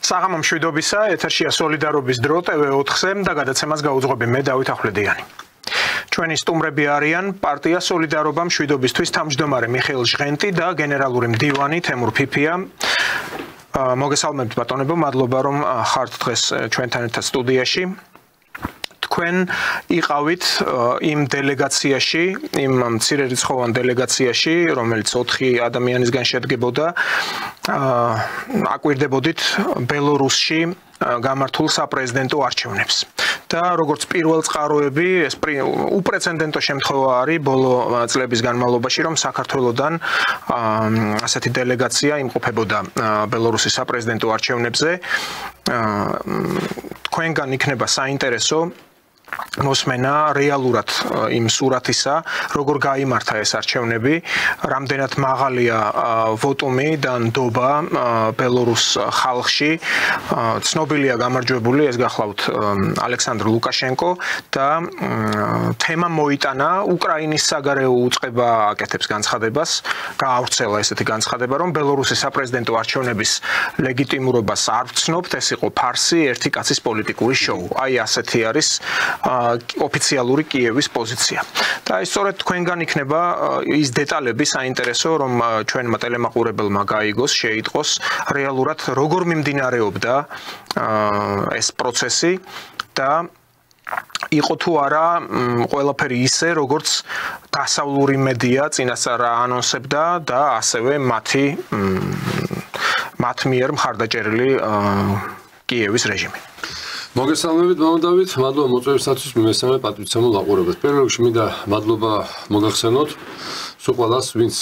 საღამო მშვიდობისა, ეთერშია სოლიდარობის დრო TV4-ზე და გადაცემას გაუძღვები მე დავით ახვლედიანი. ჩვენი სტუმრები არიან პარტია სოლიდარობა მშვიდობისთვის თავმჯდომარე მიხეილ ჟღენტი და გენერალური მდივანი თემურ ფიფია. მოგესალმებთ ბატონებო, მადლობა რომ ხართ დღეს ჩვენთან ერთად სტუდიაში. თქვენ იყავით იმ დელეგაციაში, იმ მცირერიცხოვან დელეგაციაში, რომელიც 4 ადამიანისგან შედგებოდა, აკვირდებოდით ბელორუსში გამართულ საპრეზიდენტო არჩევნებს. და როგორც პირველ წყაროები, ეს უპრეცედენტო შემთხვევა არის ბოლო წლების განმავლობაში, რომ საქართველოსდან ასეთი დელეგაცია იმყოფებოდა ბელორუსის საპრეზიდენტო არჩევნებზე. თქვენგან იქნება საინტერესო მოსმენა რეალურად იმ სურათისა, როგორ გაიმართა ეს არჩევნები, რამდენად მაღალია ვოტუმი და ნდობა ბელორუს ხალხში. ცნობილია გამარჯვებული, ეს გახლავთ ალექსანდრ ლუკაშენკო და თემა მოიტანა უკრაინის საგარეო უწყება აკეთებს განცხადებას, გაავრცელა ესეთი განცხადება, რომ ბელორუსის საპრეზიდენტო არჩევნების ლეგიტიმურობას არ ვცნობთ, ეს იყო ფარსი, ერთი კაცის პოლიტიკური შოუ. აი ასეთი არის ოფიციალური კიევის პოზიცია. და ის სწორედ თქვენგან იქნება ის დეტალები საინტერესო, რომ ჩვენმა ტელემაყურებელმა გაიგოს, შეიტყოს რეალურად როგორ მიმდინარეობდა ეს პროცესი და იყო თუ არა ყველაფერი ისე, როგორც დასავლური მედია წინასწარ ანონსებდა და ასევე მათ მიერ მხარდაჭერილი კიევის რეჟიმი. მოგესალმებით, მამა დავით, მადლობა მოწვევისათვის, მესამე პატრიცემულ აყურებელს. პირველ რიგში მინდა მადლობა მოგახსენოთ სულ ყველას, ვინც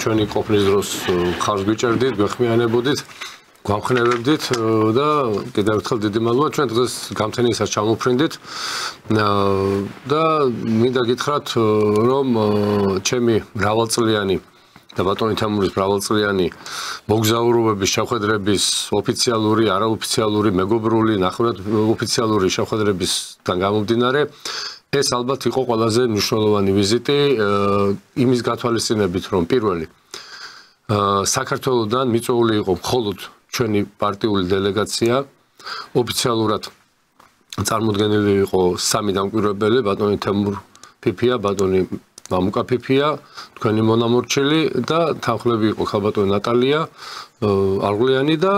ჩვენი ყოფნის დროს ხარს გვიჭერდით, გვეხმიანებოდით, გვამხნევებდით და კიდევ ერთხელ დიდი მადლობა. ჩვენ დღეს გამთენისაც ჩამოფრინდით და მინდა გითხრათ, რომ ჩემი მრავალწლიანი და ბატონი თემურის მრავალწლიანი მოგზაურობების შეხვედრების ოფიციალური, არაოფიციალური, მეგობრული, ნახევრად ოფიციალური შეხვედრებისგან გამომდინარე, ეს ალბათ იყო ყველაზე მნიშვნელოვანი ვიზიტი იმის გათვალისწინებით, რომ პირველი საქართველოსდან მიწვეული იყო მხოლოდ ჩვენი პარტიული დელეგაცია, ოფიციალურად წარმოდგენილი იყო 3 დამკვირვებელი, ბატონი თემურ ფიფია, ბატონი მამუკა ფიფია, თქვენი მონამორჩილი და თანხლები იყო ხალბატონი ნატალია არღლიანი და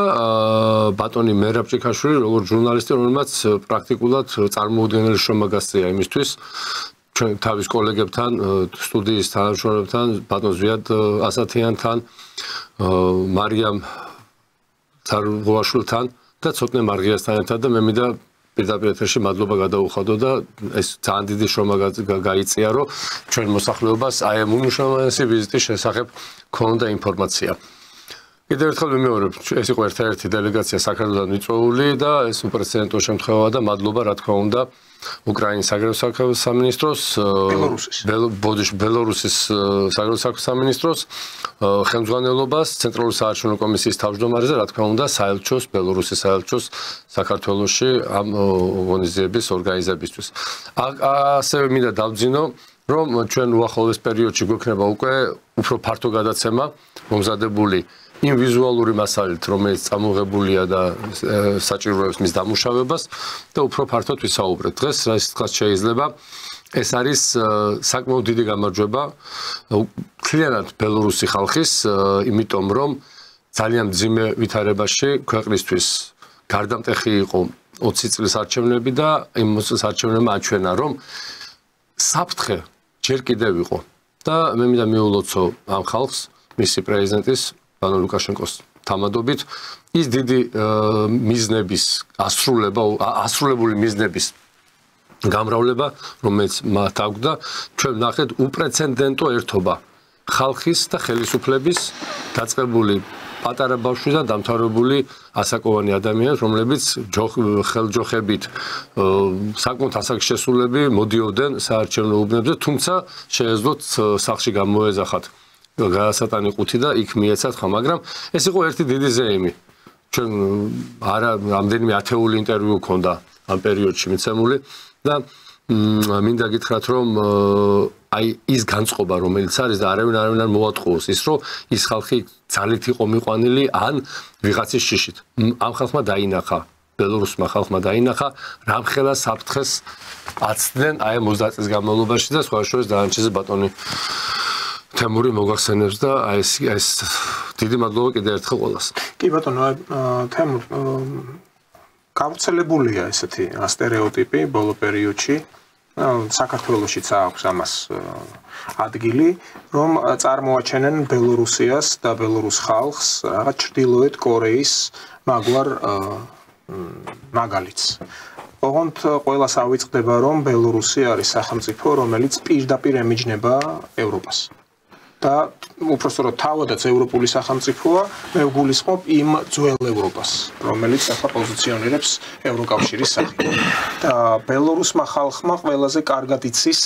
ბატონი მერაბ ჭიქაშვილი, როგორც ჟურნალისტი, რომელმაც პრაქტიკულად წარმოუდგენელი შრომა გასწია იმისთვის, ჩვენ თავის კოლეგებთან, სტუდიის თანამშრომლებთან, ბატონ ზვიად ასათიანთან, მარიამ ცარუღაშვილთან და ცოტნე მარღიასთან ერთად და მე მინდა პირდაპირ ეთერში მადლობა გადაუხადო და ეს ძალიან დიდი შრომა გაიწია, რომ ჩვენ მოსახლეობას აი ამ უმნიშვნელოვანესი ვიზიტის შესახებ ქონდა ინფორმაცია. კიდევ ერთხელ ვიმეორებ, ეს იყო ერთ-ერთი დელეგაცია საქართველოსდან მიწვეული და ეს უპრეცედენტო შემთხვევაა და მადლობა რა თქმა უნდა უკრაინის საგარეო საქმეთა სამინისტროს, ბელორუსის საგარეო საქმეთა სამინისტროს ხელმძღვანელობას, ცენტრალური საარჩევნო კომისიის თავმჯდომარეს და რა თქმა უნდა საელჩოს, ბელორუსის საელჩოს საქართველოში ამ ღონისძიების ორგანიზებისთვის. ასევე მინდა დავძინო, რომ ჩვენ უახლოეს პერიოდში გვექნება უკვე უფრო ფართო გადაცემა მომზადებული იმ ვიზუალური მასალით, რომელიც წამოღებულია და საჭიროებს მის დამუშავებას და უფრო ფართოდ ვისაუბრეთ. დღეს რა ისიც შეიძლება, ეს არის საკმაოდ დიდი გამარჯვება მთლიანად ბელორუსი ხალხის, იმიტომ რომ ძალიან მძიმე ვითარებაში ქვეყნისთვის გარდამტეხი იყო 20 წლის არჩევნები და იმ არჩევნებმა აჩვენა, რომ საფრთხე ჯერ კიდევ იყო და მე მინდა მიულოცო ამ ხალხს, მისი პრეზიდენტის ბატონ ლუკაშენკოს თამადობით ის დიდი მიზნების ასრულებული მიზნების გამრავლება, რომელიც მათ აქვთ, ჩვენ ვნახეთ უპრეცედენტო ერთობა ხალხის და ხელისუფლების დაწყებული პატარა ბავშვი და დამთავრებული ასაკოვანი ადამიანები, რომლებიც ხელჯოხებით საკმაოდ ასაკის შესულები მოდიოდნენ საარჩევნო უბნებზე, თუმცა შეეძლოთ სახლში გამოეძახათ გადასატანი ყუთი და იქ მიეცათ ხმა, მაგრამ ეს იყო ერთი დიდი ზეიმი. ჩვენ არა რამდენიმე ათეული ინტერვიუ ქონდა ამ პერიოდში მიცემული და მინდა გითხრათ რომ აი ის განწყობა რომელიც არის და არავინ არ მოატყუოს ის რომ ის ხალხი ძალით იყო მიყვანილი ან ვიღაცის შიშით ამ ხალხმა დაინახა ბელორუსმა ხალხმა დაინახა რამხელა საფრთხეს აცდნენ აი 30 წლის განმავლობაში და სხვა შორის დაანჩეს ბატონი თემური მოგახსენებს და აი ეს დიდი მადლობა კიდევ ერთხელ ყველას. კი ბატონო, თემურ გავრცელებულია ესეთი სტერეოტიპი ბოლო პერიოდში. საქართველოშიც აქვს ამას ადგილი, რომ წარმოაჩენენ ბელორუსიას და ბელორუს ხალხს რაღაც ჩრდილოეთ კორეის მაგვარ მაგალითს. ოღონდ ყველას ავიწყდება, რომ ბელორუსი არის სახელმწიფო, რომელიც პირდაპირ ემიჯნება ევროპას. და უпростоრო თავადაც ევროპული სახელმწიფოა, მე ვგულისხმობ იმ ძველ ევროპას, რომელიც ახლა პოზიციონირებს ევროკავშირის სახით. და ბელორუსმა ხალხმა ყველაზე კარგად იცის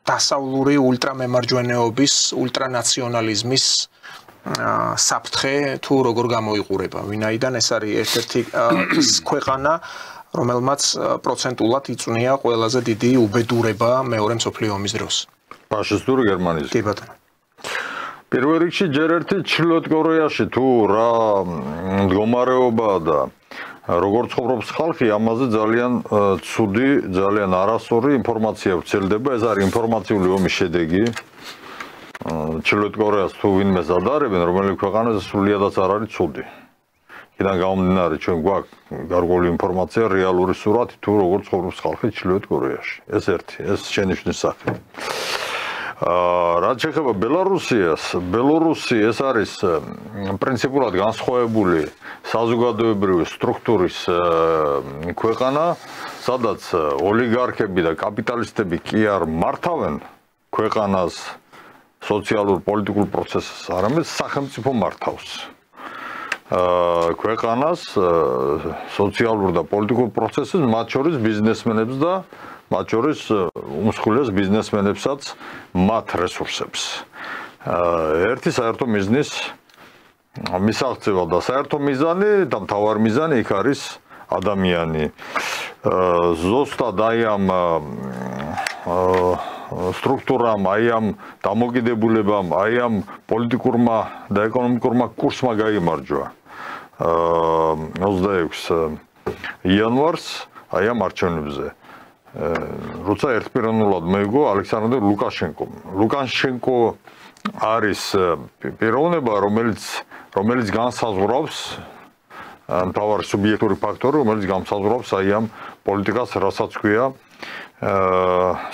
დასავლური ultramemარჯვენეობის, ultranაციონალიზმის საფრთხე თუ როგორ გამოიყურება. ვინაიდან ეს არის ერთ-ერთი ქვეყანა, რომელმაც პროცენტულად იწვნია ყველაზე დიდი უბედურება მეორე მსოფლიო ომის დროს. ფაშისტური გერმანიის. კი ბატონო. პირველ რიგში ჯერ ერთი ჩრდილოეთ კორეაში თუ რა მდგომარეობაა და როგორ ცხოვრობს ხალხი, ამაზე ძალიან ცუდი, ძალიან არასწორი ინფორმაცია ვრცელდება. ეს არის ინფორმაციული ომის შედეგი. ჩრდილოეთ კორეას თუ ვინმე ზადარებენ, რომელი ქვეყანა სრულიადაც არ არის ცუდი. იქიდან გამომდინარე, ჩვენ გვაქვს გარკვეული ინფორმაცია, რეალური სურათი თუ როგორ ცხოვრობს ხალხი ჩრდილოეთ კორეაში. ეს ერთი, ეს შენიშვნის სახე. რაც შეეხება ბელორუსიას, ბელორუსი ეს არის პრინციპულად განსხვავებული საზოგადოებრივი სტრუქტურის ქვეყანა, სადაც ოლიგარქები და კაპიტალისტები კი არ მართავენ ქვეყანას სოციალურ პოლიტიკურ პროცესს, არამედ სახელმწიფო მართავს. ქვეყანას სოციალურ და პოლიტიკურ პროცესს, მათ შორის ბიზნესმენებს და მათ შორის უმსხვილეს ბიზნესმენებსაც მათ რესურსებს. ერთი საერთო მიზნის მისაღწევა და საერთო მიზანი და მთავარი მიზანი იქ არის ადამიანი. ზუსტად აი ამ სტრუქტურამ, აი ამ დამოკიდებულებამ, აი ამ პოლიტიკურმა და ეკონომიკურმა კურსმა გაიმარჯვა 26 იანვარს აი ამ არჩევნებზე. როცა ერთპიროვნულად მოიგო ალექსანდრე ლუკაშენკომ. ლუკაშენკო არის პიროვნება, რომელიც განსაზღვრავს მთავარი სუბიექტური ფაქტორი, რომელიც განსაზღვრავს აი ამ პოლიტიკას, რასაც ქვია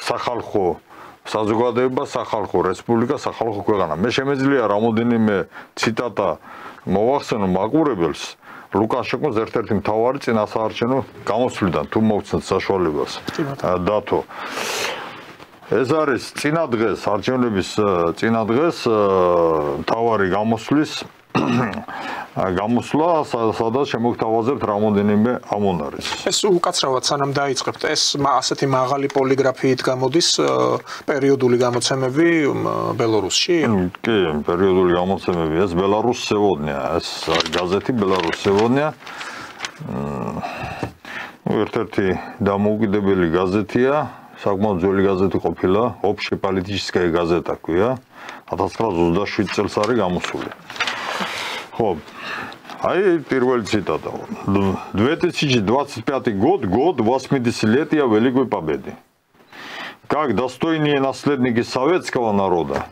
სახალხო საზოგადოება, სახალხო რესპუბლიკა, სახალხო ქვეყანა. მე შემეძლია რამოდენიმე ციტატა მოვახსენო მაყურებელს. ლუკაშენკოს ერთ-ერთი მთავარი წინასაარჩევნო გამოსვლიდან თუ მოგცნოთ საშუალებას დათო. ეს არის წინადღეს არჩევნების წინადღეს მთავარი გამოსვლა, სადაც შემოგთავაზებთ რამოდენიმე ამონარეს. ეს უკაცრავად სანამ დაიწყებთ, ეს ასეთი მაღალი პოლიგრაფიით გამოდის პერიოდული გამოცემები ბელორუსში? კი, პერიოდული გამოცემები, ეს ბელარუს სევოდნია, ეს გაზეთი ბელარუს სევოდნია. ერთ-ერთი დამოუკიდებელი გაზეთია, საკმაოდ ძველი გაზეთი ყოფილა, общеполитическая газета ქვია, 1927 წელს არის გამოსული. ხო, ай, первый цитата. 2025 год 80-летия Великой Победы. Как достойные наследники советского народа,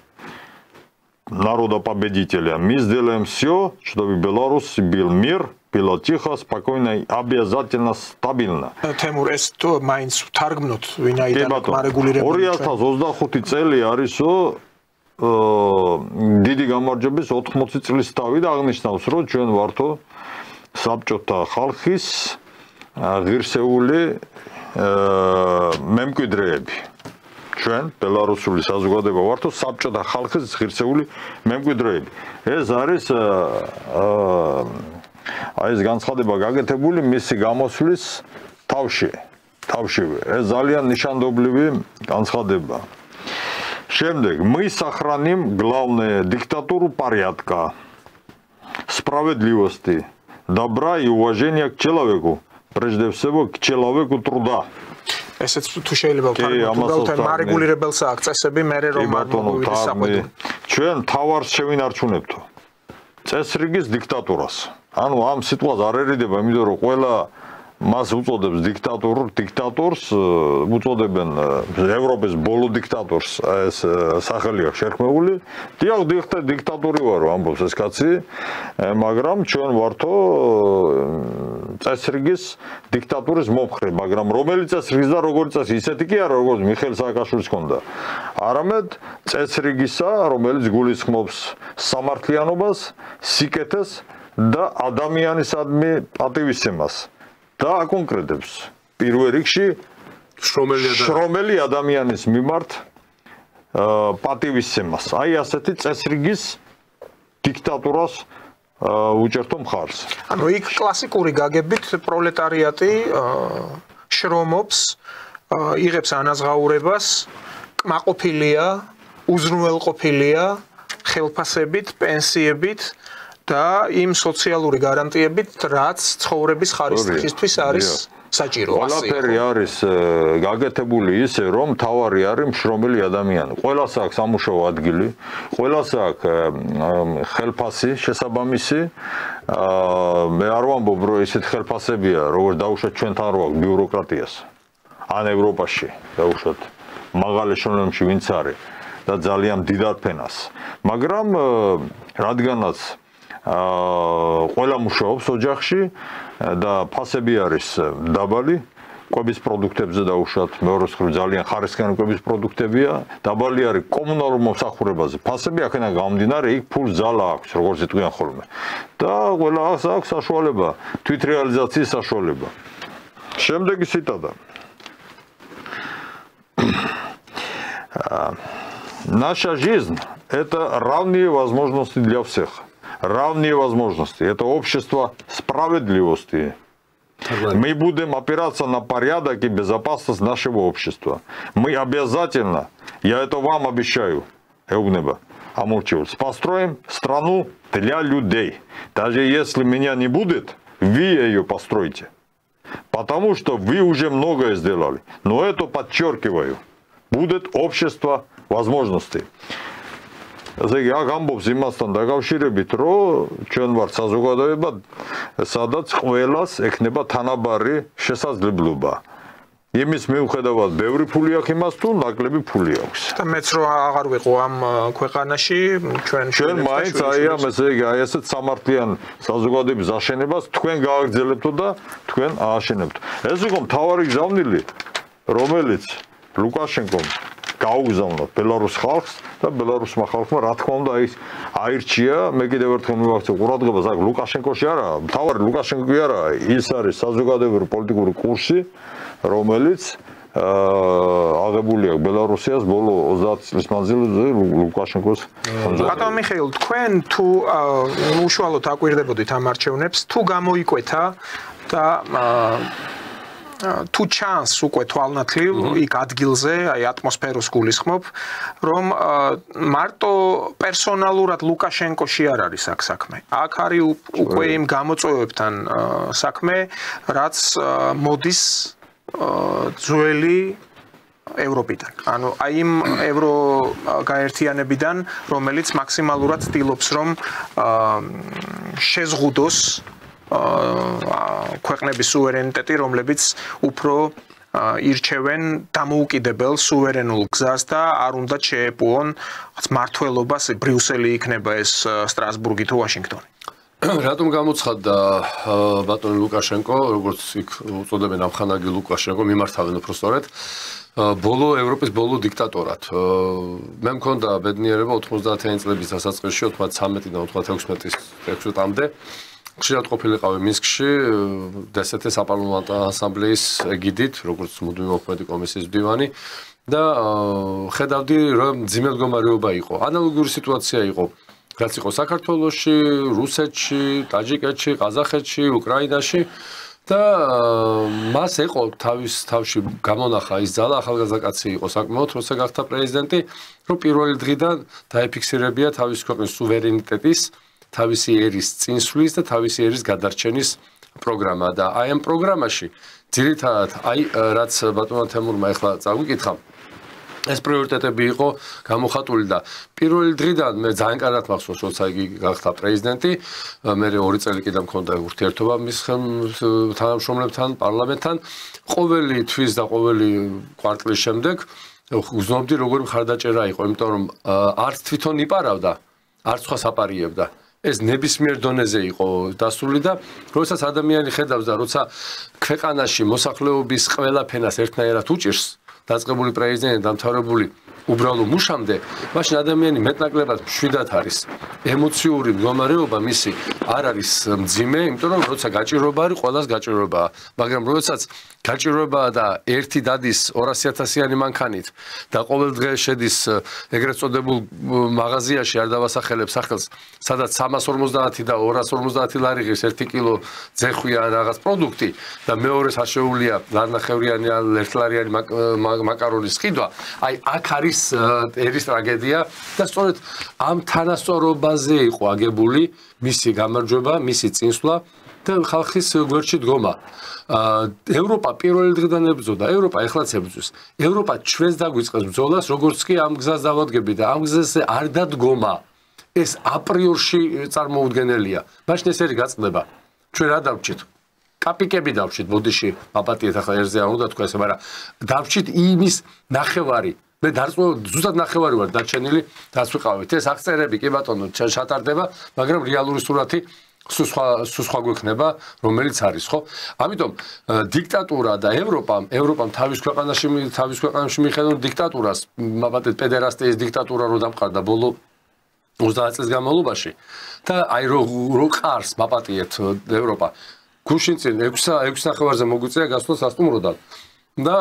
народа-победителя, мы сделаем все, чтобы в Беларуси был мир, было тихо, спокойно и обязательно стабильно. თემურ ეს თუ მაინც თარგმნოთ ვინაიდან მარეგულირებული 2025 წელი არისო დიდი გამარჯვების 80 წლის თავი და აღნიშნავს, რომ ჩვენ ვართო საბჭოთა ხალხის ღირსეული მემკვიდრეები. ჩვენ ბელარუსული საზოგადოება ვართო საბჭოთა ხალხის ღირსეული მემკვიდრეები. ეს არის აი ეს განცხადება გაკეთებული მისი გამოსვლის თავშივე. ეს ძალიან ნიშანდობლივი განცხადება. Შემდეგ, мы сохраним главное диктатуру порядка, справедливости, добра и уважения к человеку, Преждевсего человеку труда. ესეც თუ შეიძლება ვთქვათ, მარეგულირებელს აქვს წესები, მე რომ არ მოგივიდეს საყვედური. ჩვენ თავარს შევინარჩუნებთო. წესრიგის დიქტატურას. ანუ ამ სიტყვას არ ერიდება, იმიტომ რომ ყველა მას უწოდებს დიქტატორს, უწოდებენ ევროპის ბოლო დიქტატორს, ეს სახელი აქვს შერქმეული. დიახ, დიქტატორი ვარო, ამბობს ეს კაცი, მაგრამ ჩვენ ვართო წესრიგის დიქტატურის მომხრე, მაგრამ რომელი წესრიგის და როგორი წესი, ისეთი კი არა, როგორც მიხეილ სააკაშვილის ჰქონდა. არამედ წესრიგისა, რომელიც გულისხმობს სამართლიანობას, სიკეთეს და ადამიანისადმი პატივისცემას. და აკონკრეტებს პირველ რიგში შრომელი ადამიანის მიმართ პატივისცემას. აი ასეთი წესრიგის დიქტატურას უჭერთო მხარს. ანუ იქ კლასიკური გაგებით პროლეტარიატი შრომობს, იღებს ანაზღაურებას, კმაყოფილია, უზრუნველყოფილია ხელფასებით, პენსიებით და იმ სოციალური გარანტიებით, რაც ცხოვრების ხარისხისთვის არის საჭირო. ყველაფერი არის გაკეთებული ისე, რომ თავარი არის მშრომელი ადამიანი. ყველას აქვს სამუშაო ადგილი, ყველას აქვს ხელფასი შესაბამისი. მე არ ვამბობ, რომ ესეთ ხელფასებია, როგორც დაუშვათ ჩვენთან რო აქვს ბიუროკრატიას. ან ევროპაში დაუშვათ მაღალ ეშელონებში ვინც არის და ძალიან დიდ ფენას. მაგრამ რადგანაც ყველა მუშაობს ოჯახში და ფასები არის დაბალი, კვების პროდუქტებზე დაუშვათ, მეორე მხრივ ძალიან ხარისხიანი კვების პროდუქტებია, დაბალი არის კომუნალურ მომსახურებაზე. ფასები აქედან გამომდინარე, იქ ფულს ძალა აქვს, როგორც იტყვიან ხოლმე. და ყველას აქვს საშუალება, თვითრეალიზაციის საშუალება. შემდეგი ციტატა. Наша жизнь – это равные возможности для всех. Равные возможности. Это общество справедливости. Мы будем опираться на порядок и безопасность нашего общества. Мы обязательно, я это вам обещаю, построим страну для людей. Даже если меня не будет, вы ее постройте. Потому что вы уже многое сделали. Но это подчеркиваю. Будет общество возможностей. ესე იგი, აქ ამბობს იმასთან დაკავშირებით, რომ ჩვენ ვართ საზოგადოება, სადაც ყველას ექნება თანაბარი შესაძლებლობა. იმის მიუხედავად, ბევრი ფული აქვს იმას თუ ნაკლები ფული აქვს. და მეც რო აღარ ვიყო ამ ქვეყანაში, ჩვენ მაინც აი ამ ესე იგი, აი ესეთ სამართლიან საზოგადოების აშენებას თქვენ გააგრძელებთო და თქვენ ააშენებთ. ეს იყო მთავარი გზავნილი, რომელიც ლუკაშენკომ გაუგზავნა ბელარუს ხალხს და ბელარუსმა ხალხმა რა თქმა უნდა აირჩია. მე კიდევ ერთხელ მივაქცევ ყურადღებას, აქ ლუკაშენკოში არა, მთავარი ლუკაშენკო კი არა, ის არის საზოგადოებრივი პოლიტიკური კურსი, რომელიც აღებული აქვს ბელარუსიას ბოლო 30 წლის მანძილზე ლუკაშენკოს ხანძარში. ბატონ მიხეილ, თქვენ თუ უშუალოდ აკვირდებოდით ამ არჩევნებს, თუ გამოიკვეთა და თუ ჩანს უკვე თვალნათლივ იქ ადგილზე, აი ატმოსფეროს გულისხმობ, რომ მარტო პერსონალურად ლუკაშენკოში არ არის აქ საქმე. აქ არის უკვე იმ გამოწვევებთან საქმე, რაც მოდის ძველი ევროპიდან. ანუ აი იმ ევრო გაერთიანებიდან, რომელიც მაქსიმალურად ცდილობს, რომ შეზღუდოს ქვეყნების სუვერენიტეტი, რომლებიც უფრო ირჩევენ დამოუკიდებელ სუვერენულ გზას და არ უნდა შეეპოვონ მმართველობას, ბრიუსელი იქნება ეს სტრასბურგი თუ ვაშინგტონი. რატომ გამოცხადდა ბატონი ლუკაშენკო, როგორც იქ უწოდებენ ამხანაგი ლუკაშენკო, მიმართავენ უბრალოდ ევროპის ბოლო დიქტატორად. მე მქონდა ბედნიერება 90-იანი წლების დასაწყისში 93-დან 96-მდე ხშირად ყოფილიყავი მინსკში დსთ საპარლამენტო ასამბლეის ეგიდით, როგორც მუდმივი მოქმედი კომისიის მდივანი და ხედავდი, რომ ძიმე მდგომარეობა იყო. ანალოგიური სიტუაცია იყო, რაც იყო საქართველოში, რუსეთში, ტაჯიკეთში, ყაზახეთში, უკრაინაში და მას იყო თავში გამონახა ის ძალა, ახალგაზრდა კაცი იყო საკმაოდ, როცა გახდა პრეზიდენტი, რომ პირველი დღიდან დაეფიქსირებია თავის ქვეყნის სუვერენიტეტის, თავისი ერის წინსვლის და თავისი ერის გადარჩენის პროგრამა და აი ამ პროგრამაში ძირითადად აი რაც ბატონმა თემურმა ახლა წაგვიკითხა ეს პრიორიტეტები იყო გამოხატული და პირველი დღიდან მე ძალიან კარგად მახსოვს როცა იგი გახდა პრეზიდენტი მე 2 წელი კიდე მქონდა ურთიერთობა მის თანამშრომლებთან პარლამენტთან ყოველი თვის და ყოველი კვარტლის შემდეგ უზნობდი როგორი მხარდაჭერა იყო იმიტომ რომ არც თვითონ იპარავდა არც სხვა საპარიებდა ეს ნებისმიერ დონეზე იყო დასული და როდესაც ადამიანი ხედავს და როცა ქვეყანაში მოსახლეობის ყველა ფენას ერთნაირად უჭირს დაწყებული პრეზიდენტი დამთავრებული უბრალო მუშამდე მაშინ ადამიანი მეტნაკლებად მშვიდად არის ემოციური მდგომარეობა მისი არ არის მძიმე იმიტომ რომ როცა გაჭიროება არის ყველას გაჭიროებაა მაგრამ როდესაც გაჭიროებაა და ერთი დადის 200,000-იანი მანქანით და ყოველ დღე შედის ეგრეთ წოდებულ მაღაზიაში არ დავასახელებ სახელს სადაც 350 და 250 ლარი ღირს 1 კილო ძეხვი ან რაღაც პროდუქტი და მეორეს აშეულია ლარნახევრიანი ან 1 ლარიანი მაკარონის ყიდვა აი აქ არის ერის ტრაგედია და სწორედ ამ თანასწორობაზე იყო აგებული მისი გამარჯვება, მისი წინსვლა და ხალხის გვერდში დგომა. ევროპა პირველი დღიდან ებრძოდა, ევროპა ეხლაც ებრძვის. ევროპა ჩვენს დაგვიწყეს ბრძოლას, როგორც კი ამ გზას დავადგები და ამ გზაზე არ დადგომა. ეს აპრიორში წარმოუდგენელია. მაშინ ეს ერი გაწყდება. ჩვენ რა დავჭით? კაპიკები დავჭით, ბოდიში, აპატიეთ ახლა ერზე არ უნდა თქვა ესე, მაგრამ დავჭით იმის ნახევარი მე ზუსტად ნახევარი ვარ დარჩენილი რაც ვიყავით ეს აღწერები კი ბატონო ჩატარდება მაგრამ რეალური სურათი სხვა გვექნება რომელიც არის ხო ამიტომ დიქტატურა და ევროპამ თავის ქვეყანაში მიხედავენ დიქტატურას მაბატეთ პედერასტიის დიქტატურა რო დამყარდა ბოლო 30 წლის განმავლობაში და აი რო ყარს მაპატიეთ ევროპა გუშინ წინ 6 ნახევარზე მოგვიწია გასვლა სასტუმროდან და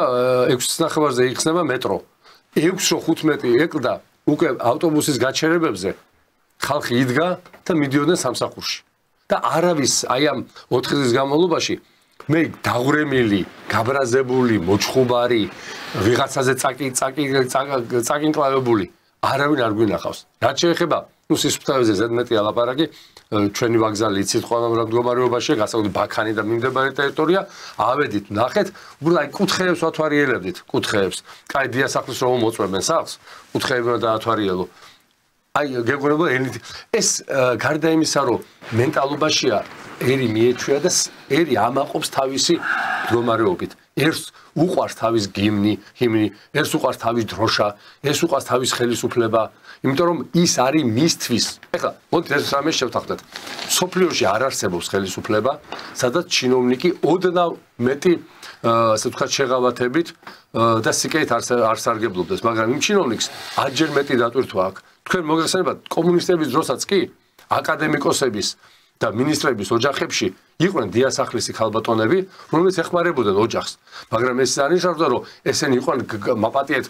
6 ნახევარზე იხსნება მეტრო 6-15 ეკლდა უკვე ავტობუსის გაჩერებებზე ხალხი იდგა და მიდიოდნენ სამსახურში და არავის აი ამ 4 წლის განმავლობაში მე დაღვრემილი, გაბრაზებული, მოჩხუბარი, ვიღაცაზე წაკინკლავებული არავინ არ გვინახავს. რაც შეეხება სისუფთავეზე ზედმეტი ალაპარაკი ჩვენი ვაგზალი იცით ყველა მდგომარეობაშია გასაგები ბაქანი და მიმდებარე ტერიტორია ავედით ნახეთ უბრალოდ აი კუთხეებს ვათვალიერებდით კუთხეებს კაი დიასახლის რომ მოწვევენ სახლს კუთხეები დაათვალიერო აი გეგონება ეს გარდა იმისა რომ მენტალობაშია ერი მიეჩვია და ერი ამაყობს თავისი მდგომარეობით ერს უყვარს თავის ჰიმნი ერს უყვარს თავის დროშა ეს უყვარს თავის ხელისუფლება იმიტომ რომ ის არის მისთვის ეხლა მოდით ეს რამე შევთანხმდეთ სოფლიოში არ არსებობს ხელისუფლება სადაც ჩინოვნიკი ოდნავ მეტი ასე ვთქვათ შეღავათებით და სიკეთ არ სარგებლობდეს მაგრამ იმ ჩინოვნიკს არჯერ მეტი დატვირთვა აქვს თქვენ მოგეხსენებათ კომუნისტების დროსაც კი აკადემიკოსების და მინისტრების ოჯახებში იყვნენ დიასახლისი ქალბატონები, რომლებიც ეხმარებოდნენ ოჯახს. მაგრამ ეს არ ნიშნავდა, რომ ესენი იყვნენ მაპატიეთ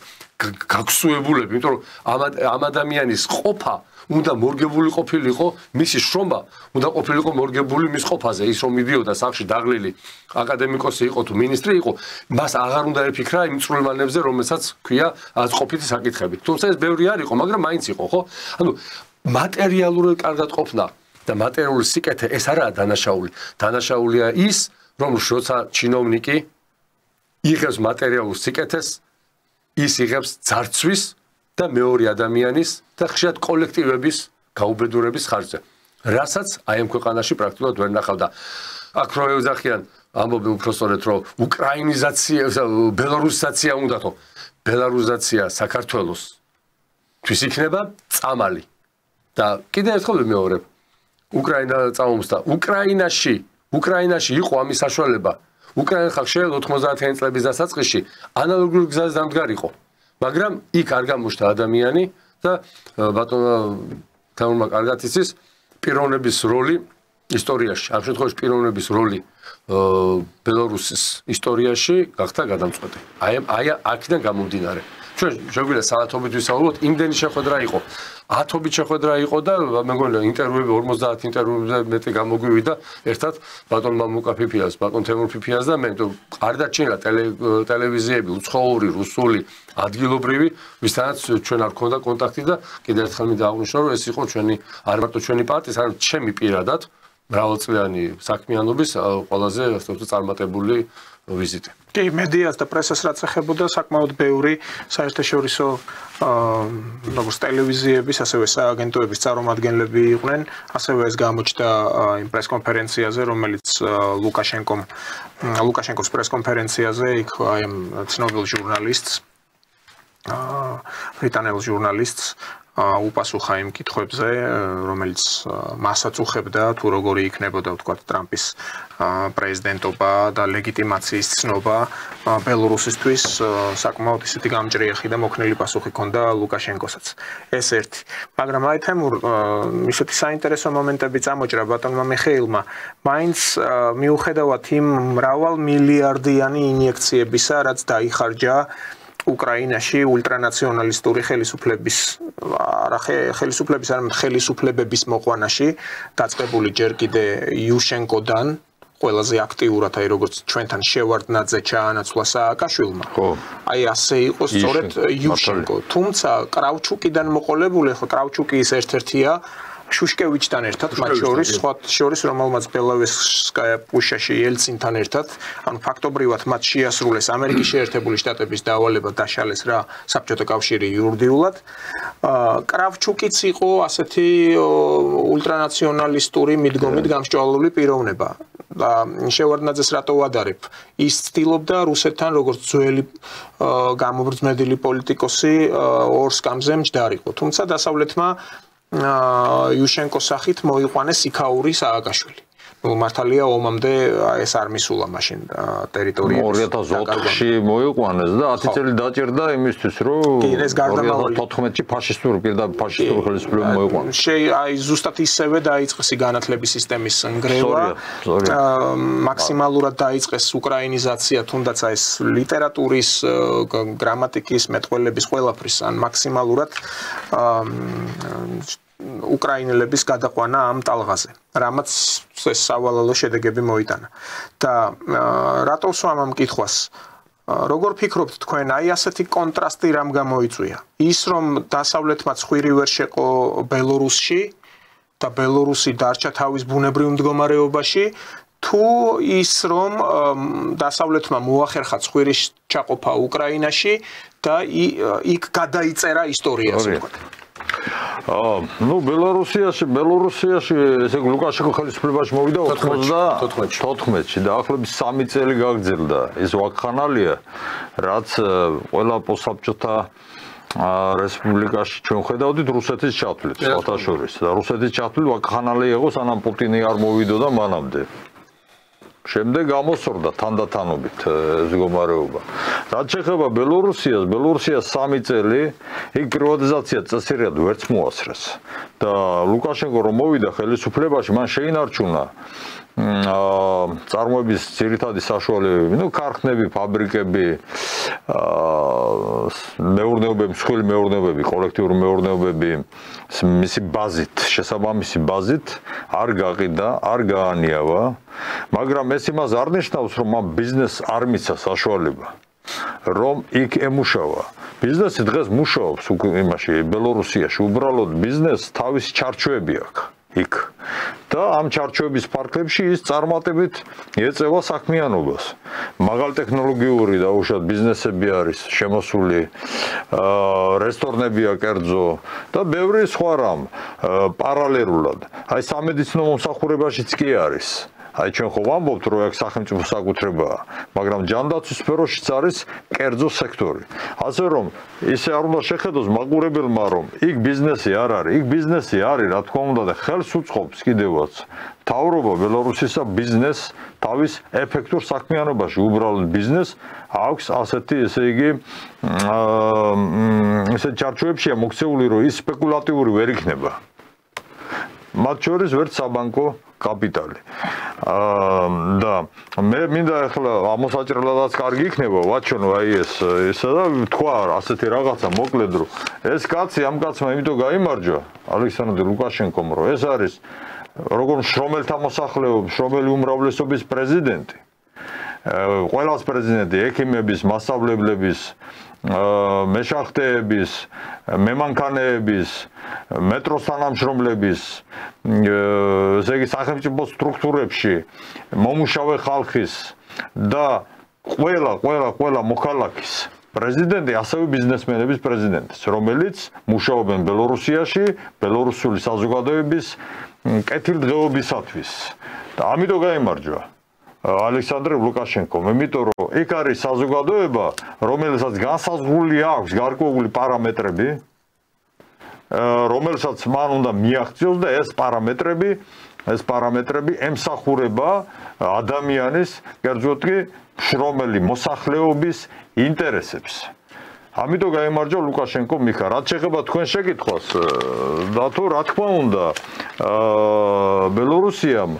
გაგსუებულები, იმიტომ რომ ამ ადამიანის ყოფა უნდა მორგებული ყოფილიყო, მისი შრომა უნდა ყოფილიყო მორგებული მის ყოფაზე, ის რომ მიდიოდა სახლში დაღლილი აკადემიკოსი იყო თუ მინისტრი იყო, მას აღარ უნდა ეფიქრა იმ წვრილმანებზე, რომელსაც ქვია ყოფითი საკითხები. თუმცა ეს ბევრი არ იყო, მაგრამ მაინც იყო, ხო? ანუ მატერიალურად კარგად ყოფნა და მატერიალური სიკეთე ეს არაა დანაშაული. დანაშაულია ის, რომ როცა ჩინოვნიკი იღებს მატერიალურ სიკეთეს, ის იღებს ძარცვის და მეორე ადამიანის და ხშირად კოლექტივების გაუბედურების ხარჯზე. რასაც აი ამ ქვეყანაში პრაქტიკულად ვერ ნახავდა. აქ რო ეძახიან ამბობენ უბრალოდ რომ უკრაინიზაცია, ბელარუსიზაცია უნდათო. ბელარუსიზაცია საქართველოს თვის იქნება წამალი. და კიდევ ერთხელ ვიმეორებ უკრაინა წამომსდა. უკრაინაში იყო ამის საშუალება. უკრაინა ხალხი 90-იანი წლების დასაწყისში ანალოგიური გზაზე დამდგარიყო. მაგრამ იქ არ გამოჩნდა ადამიანი და ბატონო თამურმა კარგად იცის პიროვნების როლი ისტორიაში. ამ შემთხვევაში პიროვნების როლი ბელარუსის ისტორიაში გახდა გადამწყვეტი. აი აქედან გამომდინარე. ჩვენ შეგვიძლია საათობით ვისაუბროთ, იმდენი შეხვედრა იყო. 10-ობით შეხვედრა იყო და მეგონია ინტერვიუები 50 ინტერვიუზე მეტი გამოგვივიდა ერთად ბატონმა მუკაფიფიას, ბატონ თემურ ფიფიას და მე არ დარჩენილა ტელევიზიები, უცხოური, რუსული, ადგილობრივი, ვისთანაც ჩვენ არ ქონდა კონტაქტი და კიდევ ერთხელ მინდა აღვნიშნო, რომ ეს იყო ჩვენი არ მარტო ჩვენი პარტიის, არამედ ჩემი პირადად მრავალწლიანი საქმიანობის ყველაზე წარმატებული ვიზიტი. კი, მედიას და პრესას რაც ეხებოდა, საკმაოდ ბევრი საერთაშორისო როგორც ტელევიზიების, ასევე სააგენტოების წარმომადგენლები იყვნენ, ასევე ეს გამოჩნდა იმ პრესკონფერენციაზე, რომელიც ლუკაშენკოს პრესკონფერენციაზე, იქ აი ამ ცნობილ ჟურნალისტს, ბრიტანელ ჟურნალისტს უპასუხა იმ კითხვებზე, რომელიც მასაც უხებდა, თუ როგორი იქნებოდა, ვთქვათ, ტრამპის პრეზიდენტობა და ლეგიტიმაციის ცნობა ბელორუსისთვის, საკმაოდ ისეთი გამჭრიახი და მოქნილი პასუხი ჰქონდა ლუკაშენკოსაც. ეს ერთი. მაგრამ აი თემურ ისეთი საინტერესო მომენტები წამოჭრა ბატონმა მიხეილმა, მაინც მიუხედავად იმ მრავალმილიარდიანი ინიექციებისა, რაც დაიხარჯა უკრაინაში ულტრანაციონალისტური ხელისუფლების ხელისუფლებების მოყვანაში დაწყებული ჯერ კიდე იუშენკოდან ყველაზე აქტიურად აი როგორც ჩვენთან შევარდნაძე ჩაანაცვლა სააკაშვილმა. აი ასე იყო სწორედ იუშენკო. თუმცა კრავჩუკიდან მოყოლებული, ხო კრავჩუკი ის ერთ-ერთია შუშკევიჩთან ერთად, მათ შორის რომელმაც ბელოვესკაია პუშაში ელცინთან ერთად, ანუ ფაქტობრივად მათ შეასრულეს ამერიკის შეერთებული შტატების დავალება დაშალეს რა საბჭოთა კავშირი იურიდიულად. კრავჩუკიც იყო ასეთი ულტრანაციონალისტური მიდგომით გამსჭვალული პიროვნება. და შევარდნაძეს რატო ვადარებ? ის ცდილობდა რუსეთთან როგორც ძველი გამობრძმედილი პოლიტიკოსი ორ სკამზე მჯდარიყო. თუმცა დასავლეთმა იუშენკოს სახით მოიყვანეს იქაური სააკაშვილი. მართალია ომამდე ეს არ მისულა მაშინ ტერიტორიებს 2004-ში მოიყვანეს და 10 წელი დაჭირდა იმისთვის რომ 2014-ში ფაშისტური ხელისუფლება მოიყვანეს. აი ზუსტად ისევე დაიწყეს განათლების სისტემის ნგრევა. მაქსიმალურად დაიწყეს უკრაინიზაცია, თუნდაც ეს ლიტერატურის, გრამატიკის, მეტყველების ყველაფრის ან მაქსიმალურად უკრაინელების გადაყვანა ამ ტალღაზე, რამაც ეს სავალალო შედეგები მოიტანა. და რატო ვსვამ ამ კითხვას? როგორ ფიქრობთ თქვენ, აი ასეთი კონტრასტი რამ გამოიწვია? ის რომ დასავლეთმა ცხვირი ვერ შეყო ბელორუსში და ბელორუსი დარჩა თავის ბუნებრივ მდგომარეობაში, თუ ის რომ დასავლეთმა მოახერხა ცხვირის ჩაყოფა უკრაინაში და იქ გადაიწერა ისტორიაზე, თქვათ. Ну, ბელორუსიაში ესე ლუკაშენკო ხელისუფლებაში მოვიდა 94-ში და ახლების 3 წელი გაგრძელდა ეს ვაკხანალია, რაც ყველა პოსტსაბჭოთა რესპუბლიკაში ჩვენ ხედავდით რუსეთის ჩათვლით, სხვათა შორის და რუსეთის ჩათვლით ვაკხანალია იყო, სანამ პუტინი არ მოვიდოდა მანამდე. შემდეგ გამოსწორდა თანდათანობით ეს მდგომარეობა. რაც შეეხება ბელორუსიას 3 წელი იქ პრივატიზაცია წესრიგად ვერც მოასწრეს. და ლუკაშენკო რომ მოვიდა ხელისუფლებაში, მან შეინარჩუნა წარმოების ძირითადი საშუალებები, ქარხნები, ფაბრიკები, მეურნეობები, მსხვილი მეურნეობები, კოლექტიური მეურნეობები, მისი ბაზით, შესაბამისი ბაზით არ გაყიდა, არ გაანიავა, მაგრამ ეს იმას არ ნიშნავს, რომ ამ ბიზნესს არ მიცა საშუალება, რომ იქ ემუშავა. ბიზნესი დღეს მუშაობს იმაში, ბელორუსიაში, უბრალოდ ბიზნესს თავისი ჩარჩოები აქვს. იქ და ამ ჩარჩოების ფარგლებში ის წარმატებით ეწევა საქმიანობას. მაღალ ტექნოლოგიური და უშუალოდ ბიზნესები არის შემოსული, რესტორნებია კერძო და ბევრი სხვა რამ პარალელურად. აი სამედიცინო მომსახურებაშიც კი არის. აი ჩვენ ხო ვამბობთ, რომ აქ სახელმწიფო საკუთრებაა, მაგრამ ჯანდაცვის სფეროშიც არის კერძო სექტორი. ასე რომ ისე არ უნდა შეხედოს მაყურებელმა, რომ იქ ბიზნესი არ არის, იქ ბიზნესი არის, რა თქმა უნდა და ხელს უწყობს კიდევაც მთავრობა ბელორუსისა ბიზნესს თავის ეფექტურ საქმიანობაში, უბრალოდ ბიზნესს აქვს ასეთი, ესე იგი, ისეთ ჩარჩოებშია მოქცეული, რომ ის სპეკულატიური ვერ იქნება. მათ შორის ვერც საბანკო კაპიტალი. და მე მინდა ახლა ამოსაჭრელადაც კარგი იქნება ვაჩვენო აი ესა და თქვა ასეთი რაღაცა მოკლედ რომ ეს კაცი ამ კაცმა იმიტომ გაიმარჯვა ალექსანდრე ლუკაშენკომ რომ ეს არის როგორ შრომელთა მოსახლეობის შრომელი უმრავლესობის პრეზიდენტი ყველას პრეზიდენტი, ექიმების, მასწავლებლების, მეშახტეების, მემანქანეების, მეტროს თანამშრომლების, ესე იგი სახელმწიფო სტრუქტურებში მომუშავე ხალხის და ყველა მოქალაქის პრეზიდენტი, ასევე ბიზნესმენების პრეზიდენტიც, რომელიც მუშაობენ ბელორუსიაში, ბელორუსული საზოგადოების კეთილდღეობისათვის. და ამიტომ გაიმარჯვა ალექსანდრე ლუკაშენკომ, იმიტომ რომ იქ არის საზოგადოება, რომელსაც განსაზღვრული აქვს გარკვეული პარამეტრები, რომელსაც მან უნდა მიაღწიოს და ეს პარამეტრები ემსახურება ადამიანის, კერძოდ კი შრომელი მოსახლეობის ინტერესებს. ამიტომ გაიმარჯვა ლუკაშენკომ მიხა. რაც შეეხება თქვენ შეკითხვას, და თუ რა თქმა უნდა, ბელორუსიამ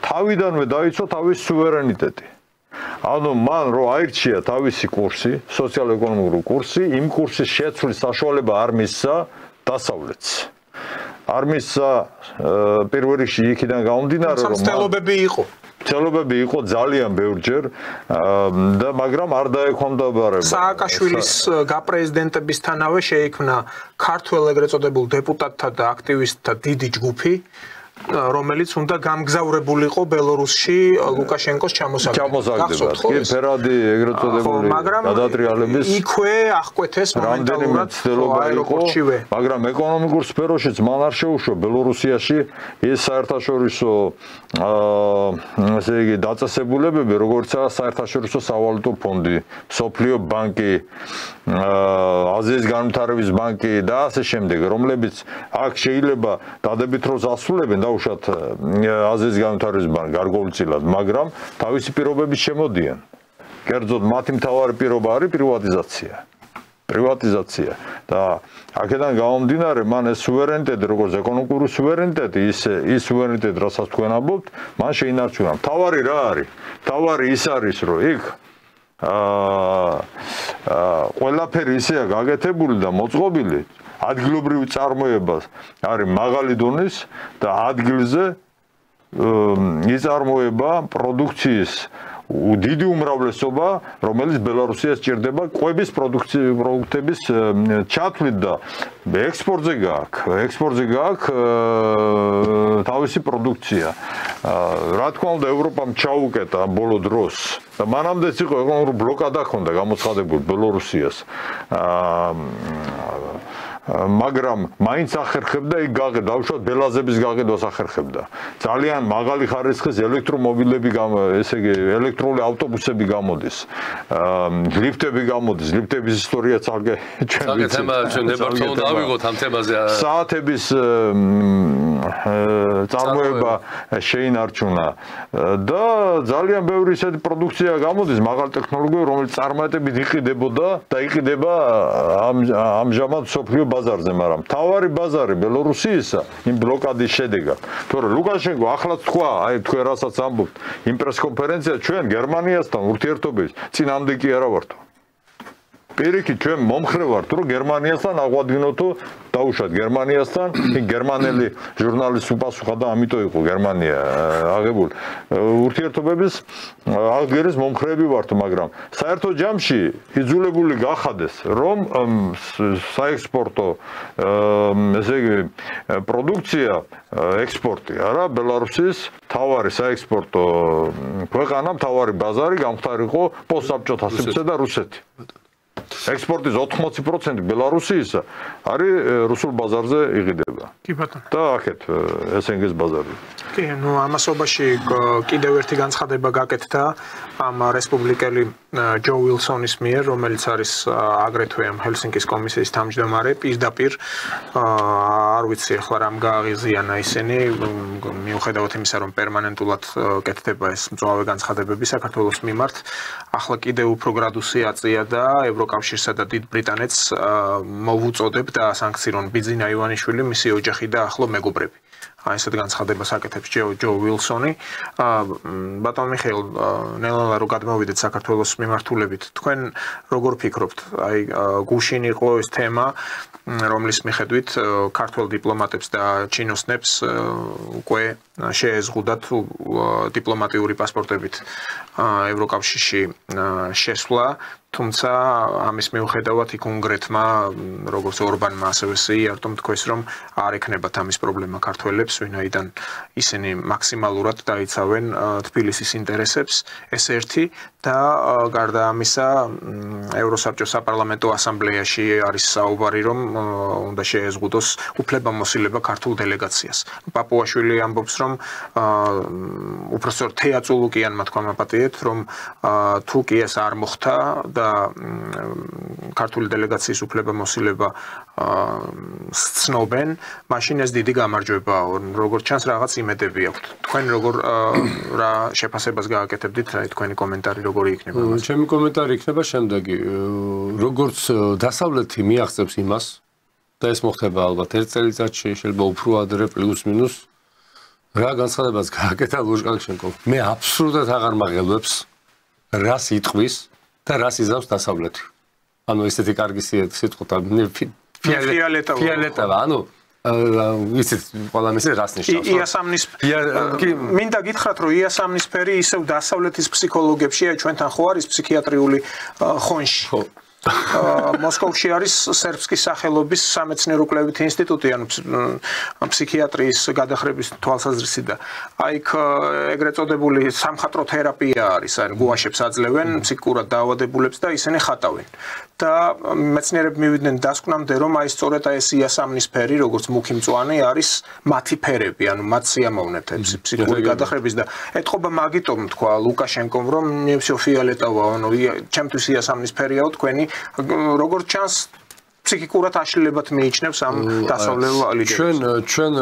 თავიდანვე დაიცვა თავის სუვერენიტეტი. ანუ მან რო აირჩია თავისი კურსი, სოციალ-ეკონომიკური კურსი, იმ კურსის შეცვლის საშუალება არ მისცა დასავლეთს. არ მისცა პირველ რიგში იქიდან გამომდინარე, რომ ცელობები იყო ძალიან ბევრჯერ და მაგრამ არ დაექვემდებარება. სააკაშვილის გაპრეზიდენტებისთანავე შეიქმნა ქართველ ეგრეთ წოდებულ დეპუტატთა და აქტივისტთა დიდი ჯგუფი, რომელიც უნდა გამგზავრებულიყო ბელორუსში ლუკაშენკოს ჩამოსაგდებად. კი, ფერადი ეგრეთ წოდებული გადატრიალების იქვე აღკვეთეს მომენტალურად აეროპორტშივე. მაგრამ ეკონომიკურ სფეროშიც მან არ შეუშვა ბელორუსიაში ეს საერთაშორისო ესე იგი დაწესებულებები, როგორიცაა საერთაშორისო სავალუტო ფონდი, მსოფლიო ბანკი, აზიის განვითარების ბანკი და ასე შემდეგ, რომლებიც აქ შეიძლება დადებითი როლს ასრულებენ დაუშვათ აზიის განვითარების ბანკი გარკვეულწილად, მაგრამ თავისი პირობებით შემოდიან. კერძოდ მათი მთავარი პირობა არის პრივატიზაცია და აქედან გამომდინარე მან ეს სუვერენიტეტი, როგორც ეკონომიკური სუვერენიტეტი, ის სუვერენიტეტი, რასაც თქვენ ამბობთ, მან შეინარჩუნა. მთავარი რა არის? მთავარი ის არის, რომ იქ ყველაფერი ისეა გაკეთებული და მოწყობილი, ადგილობრივი წარმოება არის მაღალი დონის და ადგილზე იწარმოება პროდუქციის დიდი უმრავლესობა, რომელიც ბელარუსიას ჭირდება კვების პროდუქტების ჩათვლით და ექსპორტზე გააქვს თავისი პროდუქცია. რა თქმა უნდა, ევროპამ ჩაუკეტა ბოლო დროს და მანამდეც იყო ეკონომიკური ბლოკადა ჰქონდა გამოცხადებული ბელარუსიას. მაგრამ მაინც ახერხებდა იქ გაყიდვა, დაუშვათ ბელაზების გაყიდვას ახერხებდა. ძალიან მაღალი ხარისხის ელექტრომობილები, ესე იგი ელექტრული ავტობუსები გამოდის. ლიფტები გამოდის, ლიფტების ისტორია ცალკე ჩვენ უნდა ავიღოთ ამ თემაზე. საათების წარმოება შეინარჩუნა და ძალიან ბევრი ისეთი პროდუქცია გამოდის მაღალ ტექნოლოგიური, რომელიც წარმატებით იყიდებოდა და იყიდება ამჟამად სოფლიო ბაზარზე, მაგრამ თავარი ბაზარი ბელორუსიისა იმ ბლოკადის შედეგად. თორე ლუკაშენკო ახლაც თქვა, აი თქვენ რასაც ამბობთ, იმ პრესკონფერენცია ჩვენ გერმანიასთან ურთიერთობების წინამდე კი არა ვართო. პირიქით ჩვენ მომხრე ვართ, რომ გერმანიასთან აღვადგინოთო დაუშვათ გერმანიასთან, იქ გერმანელი ჟურნალისტი უპასუხა და ამიტომ იყო გერმანია აღებული. ურთიერთობების აღდგენის მომხრეები ვართ, მაგრამ საერთო ჯამში იძულებული გახადეს, რომ საექსპორტო ესე იგი პროდუქცია, ექსპორტი, არა, ბელარუსის თავარი საექსპორტო ქვეყანა, თავარი ბაზარი გამختارიყო პოსტსაბჭოთა სივრცე და რუსეთი. ექსპორტის 80% ბელარუსიისა არის რუსულ ბაზარზე იყიდება. კი ბატონო. და აქეთ SNG-ს ბაზარი. კი, ნუ ამასობაში კიდევ ერთი განცხადება გაკეთდა ამ რესპუბლიკელი ჯო უილსონის მიერ, რომელიც არის აგრეთვე ამ ჰელსინკის კომისიის თავმჯდომარე, პირდაპირ არ ვიცი ახლა რამ გააღიზიანა ისინი, მიუხედავად იმისა, რომ პერმანენტულად კეთდება ეს მწვავე განცხადებები საქართველოს მიმართ, ახლა კიდევ უფრო გრადუსი აწია და ევროკავშირსა და დიდ ბრიტანეთს მოვუწოდებ და სანქცირონ ბიძინა ივანიშვილი, მისი ოჯახი და ახლო მეგობრები. ესეთ განცხადებას აკეთებს ჯო ვილსონი. ბატონ მიხეილ, ნელა რო გადმოვიდეთ საქართველოს მიმართულებით, თქვენ როგორ ფიქრობთ? აი გუშინ იყო ეს თემა, რომლის მიხედვით ქართველ დიპლომატებს და ჩინოსნებს უკვე შეეზღუდათ დიპლომატიური პასპორტებით ევროკავშირში შესვლა, თუმცა ამის მიუხედავად იქ უნგრეთმა, როგორც ორბანმა, ასევე სიარტომ თქვეს, რომ არ ექნებათ ამის პრობლემა ქართველებს, ვინაიდან ისინი მაქსიმალურად დაიცავენ თბილისის ინტერესებს, ეს ერთი და გარდა ამისა, ევროსაბჭოს საპარლამენტო ასამბლეაში არის საუბარი, რომ უნდა შეეზღუდოს უფლებამოსილება ქართულ დელეგაციას. პაპუაშვილი ამბობს, რომ უпростоრ თეატრულუკიანმა თქვა მაპატიეთ, რომ თუ კი ეს არ მოხდა და ქართული დელეგაციის უფლებამოსილება სცნობენ, მაშინ ეს დიდი გამარჯვებაა. როგორც ჩანს, რაღაც იმედები აქვთ. თქვენ როგორ რა შეფასებას გააკეთებდით, თქვენი კომენტარი როგორი იქნება? ჩემი კომენტარი იქნება შემდეგი. როგორც დასავლეთი მიაღწევს იმას და ეს მოხდება ალბათ ერთ წელიწადში, შეიძლება უფრო ადრე პლუს მინუს. რა განცხადებას გააკეთა ლუჟკანშენკო? მე აბსოლუტურად აღარ მაღელვებს რას იტყვის და რას იზამს დასავლეთი. ანუ ესეთი კარგი სიტყვა ფიალეტავა, ანუ ისეთ ყველამის რას ნიშნავს? იასამნის მინდა გითხრათ, რომ იასამნისფერი ისევ დასავლეთის ფსიქოლოგებში, აი ჩვენთან ხო არის ფსიქიატრიული ხონში. მოსკოვში არის სერბსკის სახელობის სამეცნიერო კვლევითი ინსტიტუტი, ანუ ფსიქიატრიის გადახრების თვალსაზრისით და აი ეგრეთ წოდებული სამხატვრო თერაპია არის, ანუ გუაშებს აძლევენ ფსიქიკურად დაავადებულებს და ისინი ხატავენ. და მეცნიერები მივიდნენ დასკვნამდე, რომ აი სწორედ ეს იასამნისფერი, როგორც მუქი მწვანე, არის მათი ფერები, ანუ მათ სიამოვნებებს ფსიქიკური გადახრების და ეთყობა მაგიტომ თქვა ლუკაშენკომ, რომ მე всё фиолетово, ანუ ჩემთვის იასამნისფერიაო თქვენი როგორც ჩანს ფსიქიკურად აშლილებად მიიჩნევს ამ დასავლელ ლიდერებს. ჩვენ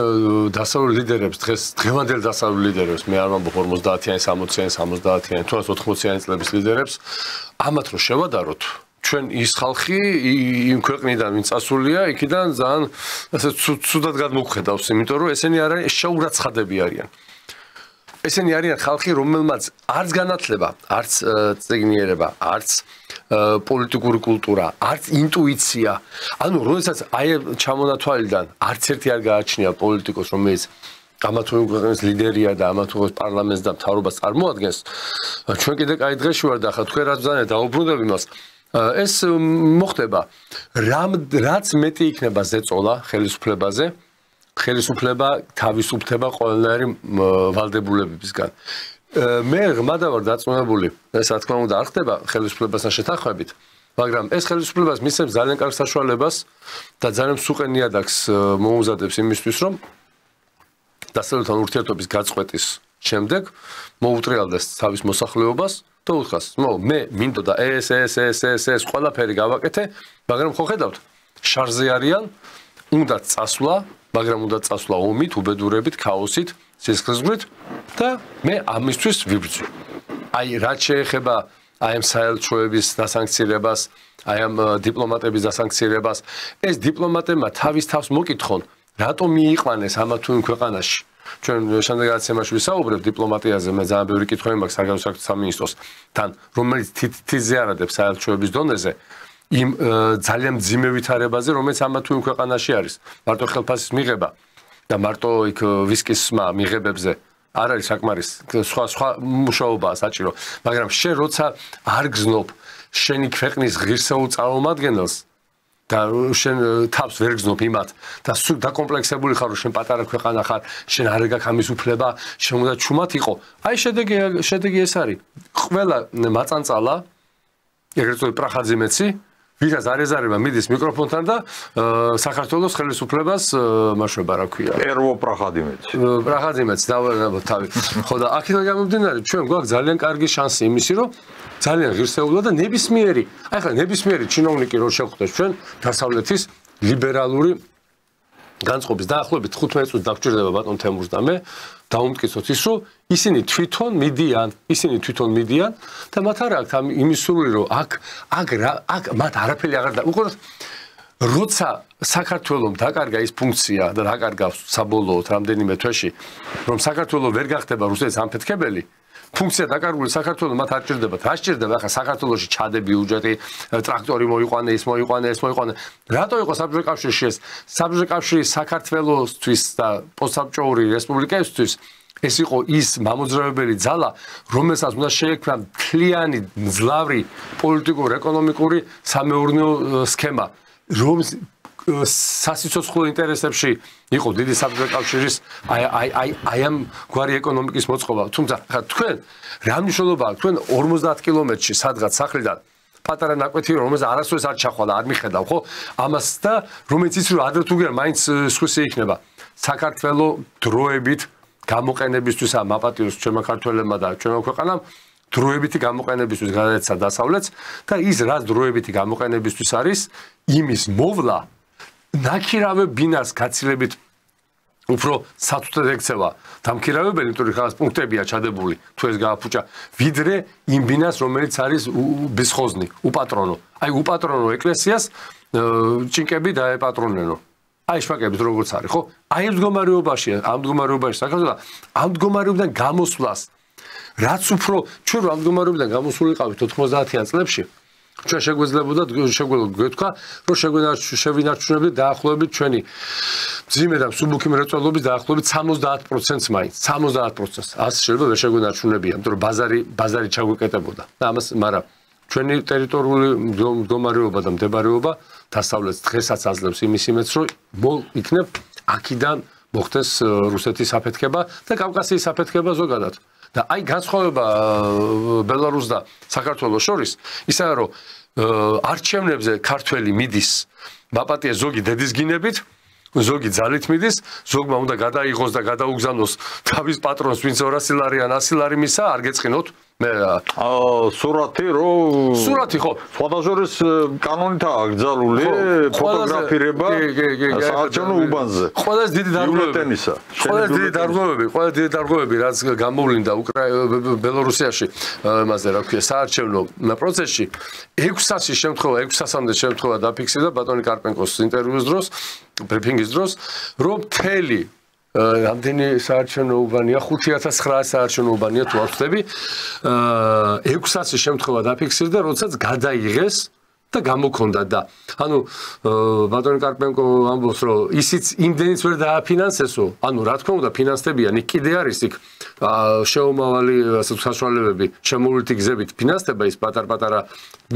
დასავლელ ლიდერებს დღევანდელ დასავლელ ლიდერებს, მე არ ვამბობ 50-იანი, 60-იანი, 70-იანი, თუ 80-იანი წლების ლიდერებს, ამათ რო შევადაროთ, ჩვენ ის ხალხი იმ ქვეყნიდან ვინც ასულია, იქიდან ძალიან ასე ცუდად გადმოგხედავს, იმიტომ რომ ესენი არიან შეურაცხადები არიან. ესენი არიან ხალხი, რომელმაც არც განათლება, არც წიგნიერება, არც პოლიტიკური კულტურა, არც ინტუიცია. ანუ როდესაც აი ჩამონათვალიდან არც ერთი არ გააჩნია პოლიტიკოს, რომელიც ამა თუ იმ ქვეყნის ლიდერია და ამა თუ იმ პარლამენტს და მთავრობას წარმოადგენს, ჩვენ კიდე კაი დღეში ვარ და ახლა თქვენ რაც ბრძანეთ დაუბრუნდებ იმას. ეს მოხდება, რაც მეტი იქნება ზეწოლა ხელისუფლებაზე, ხელისუფლება თავისუფლდება ყველანაირი ვალდებულებებისგან. მე ღმადა ვარ დაწუნებული, ეს რა თქმა უნდა არ ხდება ხელისუფლებასთან შეთანხმებით, მაგრამ ეს ხელისუფლებას მისცემს ძალიან კარგ საშუალებას და ძალიან მსუყე ნიადაგს მოუმზადებს იმისთვის, რომ დასავლეთთან ურთიერთობის გაწყვეტის შემდეგ მოუტრიალდეს თავის მოსახლეობას და უთხრას, მე მინდოდა ეს ყველაფერი გავაკეთე, მაგრამ ხო ხედავთ, შარზე არიან, უნდა წასვლა, მაგრამ უნდა წასვლა ომით, უბედურებით, ქაოსით, სისხლისღვრით და მე ამისთვის ვიბრძვი. აი რაც შეეხება აი ამ საელჩოების დასანქცირებას, აი ამ დიპლომატების დასანქცირებას, ეს დიპლომატებმა თავის თავს მოკითხონ, რატომ მიიყვანეს ამა თუ იმ ქვეყანაში. ჩვენ შემდეგაცემაში ვისაუბრებთ დიპლომატიაზე, მე ძალიან ბევრი კითხვები მაქვს საგარეო საქმეთა სამინისტროსთან, რომელიც თითზეარადებს საელჩოების დონეზე. იმ ძალიან მძიმე ვითარებაზე, რომელიც ამა თუ იმ ქვეყანაში არის. მარტო ხელფასის მიღება და მარტო იქ ვისკის მიღებებზე არ არის საკმარის, სხვა მუშაობაა საჭირო, მაგრამ შენ როცა არ გზნობ შენი ქვეყნის ღირსეულ წარმომადგენელს და შენ თავს ვერ გზნობ იმათ და სულ დაკომპლექსებული ხარ, რომ შენ პატარა ქვეყანა ხარ, შენ არ ეგ ამის უფლება, შენ უნდა ჩუმად იყო. აი შედეგი ეს არის. ყველა მაწანწალა, ეგრეთ წოდებული პრახაძიმეცი ვისაც არ ეზარება მიდის მიკროფონთან და საქართველოს ხელისუფლებას მაშვება რა ქვია. ერვო პრახაძიმეცი. პრახაძიმეცი დავარებოთ თავი. ხო და აქედან გამომდინარე, ჩვენ გვაქვს ძალიან კარგი შანსი იმისი, რომ ძალიან ღირსეულა და ნებისმიერი, აი ხა ნებისმიერი ჩინოვნიკი რო შევხვდეს ჩვენ დასავლეთის ლიბერალური განწყობის დაახლოებით 15 წუთი დაგჭირდება ბატონ თემურს და მე დაუმტკიცოთ ის, რომ ისინი თვითონ მიდიან და მათ არ აქვს იმის სურვილი, რომ აქ მათ არაფერი აღარ და უყუროთ როცა საქართველოს დაკარგა ის ფუნქცია და დაკარგა საბოლოოდ რამდენიმე თვეში, რომ საქართველოს ვერ გახდება რუსეთის ამფეთქებელი, ფუნქცია დაკარგული საქართველოს მათ არ ჭირდებათ. რა სჭირდება ახლა საქართველოში ჩადე ბიუჯეტი, ტრაქტორი მოიყვანე, ის მოიყვანე, ეს მოიყვანე. რატო იყო საბჭოთა კავშირში ეს? საბჭოთა კავშირი საქართველოსთვის და პოსტსაბჭოური რესპუბლიკებისთვის ეს იყო ის მამოძრავებელი ძალა, რომელსაც უნდა შეექმნა მთლიანი მძლავრი პოლიტიკურ-ეკონომიკური სამეურნეო სქემა, რომ სასიცოცხლო ინტერესებში იყო დიდი საბჭოთა კავშირის აი ამ გვარი ეკონომიკის მოწყობა. თუმცა ხა თქვენ რა მნიშვნელობა აქვს თქვენ 50 კილომეტრში სადღაც სახლიდან პატარა ნაკვეთი რომელსაც არასდროს არ ჩახვალა, არ მიხედავ, ხო? ამას და რომელიც ის რომ ადრე თუ გერ მაინც სხვისი იქნება. საქართველოს დროებით გამოყენებისთვის ამ აპატიოს ჩვენმა ქართველებმა და ჩვენმა ქვეყანამ დროებითი გამოყენებისთვის გადაეცა დასავლეთს და ის რა დროებითი გამოყენებისთვის არის იმის მოვლა ნაქირავე ბინას გაცილებით უფრო სათუთად ექცევა დამქირავებელი, იმიტომ რომ ხალხს პუნქტებია ჩადებული თუ ეს გააფუჭა, ვიდრე იმ ბინას რომელიც არის ბისხოზნი, უპატრონო. აი უპატრონო ეკლესიას ჭინკები დაეპატრონენო. აი შფაკებით როგორც არის, ხო? აი ამ მდგომარეობაში საქართველოს ამ მდგომარეობიდან გამოსვლას რაც უფრო ჩვენ ამ მდგომარეობიდან გამოსულიყავით 90-იან წლებში ჩვენ შეგვეძლებოდა გვეთქვა რომ შევინარჩუნებდით დაახლოებით ჩვენი ძიმე და მსუბუქი მრეწველობის დაახლოებით 70%-ს მაინც 70%-ს ასე შეიძლება ვერ შეგვინარჩუნებია, იმიტომ რომ ბაზარი ჩაგვეკეტებოდა და ამას მაგრამ ჩვენი ტერიტორიული მდგომარეობა და მდებარეობა დასავლეთს დღესაც აძლევს იმის იმედს რომ იქნებ აქიდან მოხდეს რუსეთის აფეთქება და კავკასიის აფეთქება ზოგადად. და აი განსხვავება ბელარუსს და საქართველოს შორის ისაა რომ არჩევნებზე ქართველი მიდის მაპატია ზოგი დედის გინებით, ზოგი ძალით მიდის, ზოგმა უნდა გადაიღოს და გადაუგზავნოს თავის პატრონს, ვინც 200 ლარი ან 100 ლარი მისა, არ გეწყინოთ. სურათი რო სურათი ხო სხვადასხვის კანონითაა აკრძალული ფოტოგრაფირება საარჩევნო უბანზე ყველაზე დიდი დარღვევები რაც გამოვლინდა ბელორუსიაში მასე რა ქვია საარჩევნო პროცესში 600-მდე შემთხვევა დაფიქსირდა ბატონი კარპენკოს ინტერვიუს დროს ბრიფინგის დროს რომ მთელი რამდენი საარჩევნო უბანია 5900 საარჩევნო უბანია თუ არ ვწდები 600 შემთხვევა დაფიქსირდა როდესაც გადაიღეს და გამოქონდა და ანუ ბატონი კარპენკო ამბობს რომ ისიც იმდენიც ვერ დააფინანსესო ანუ რა თქმა უნდა ფინანსდებიან იქ კიდე არის იქ შეუმავალი საშუალებები შემოვლითი გზებით ფინანსდება ის პატარ-პატარა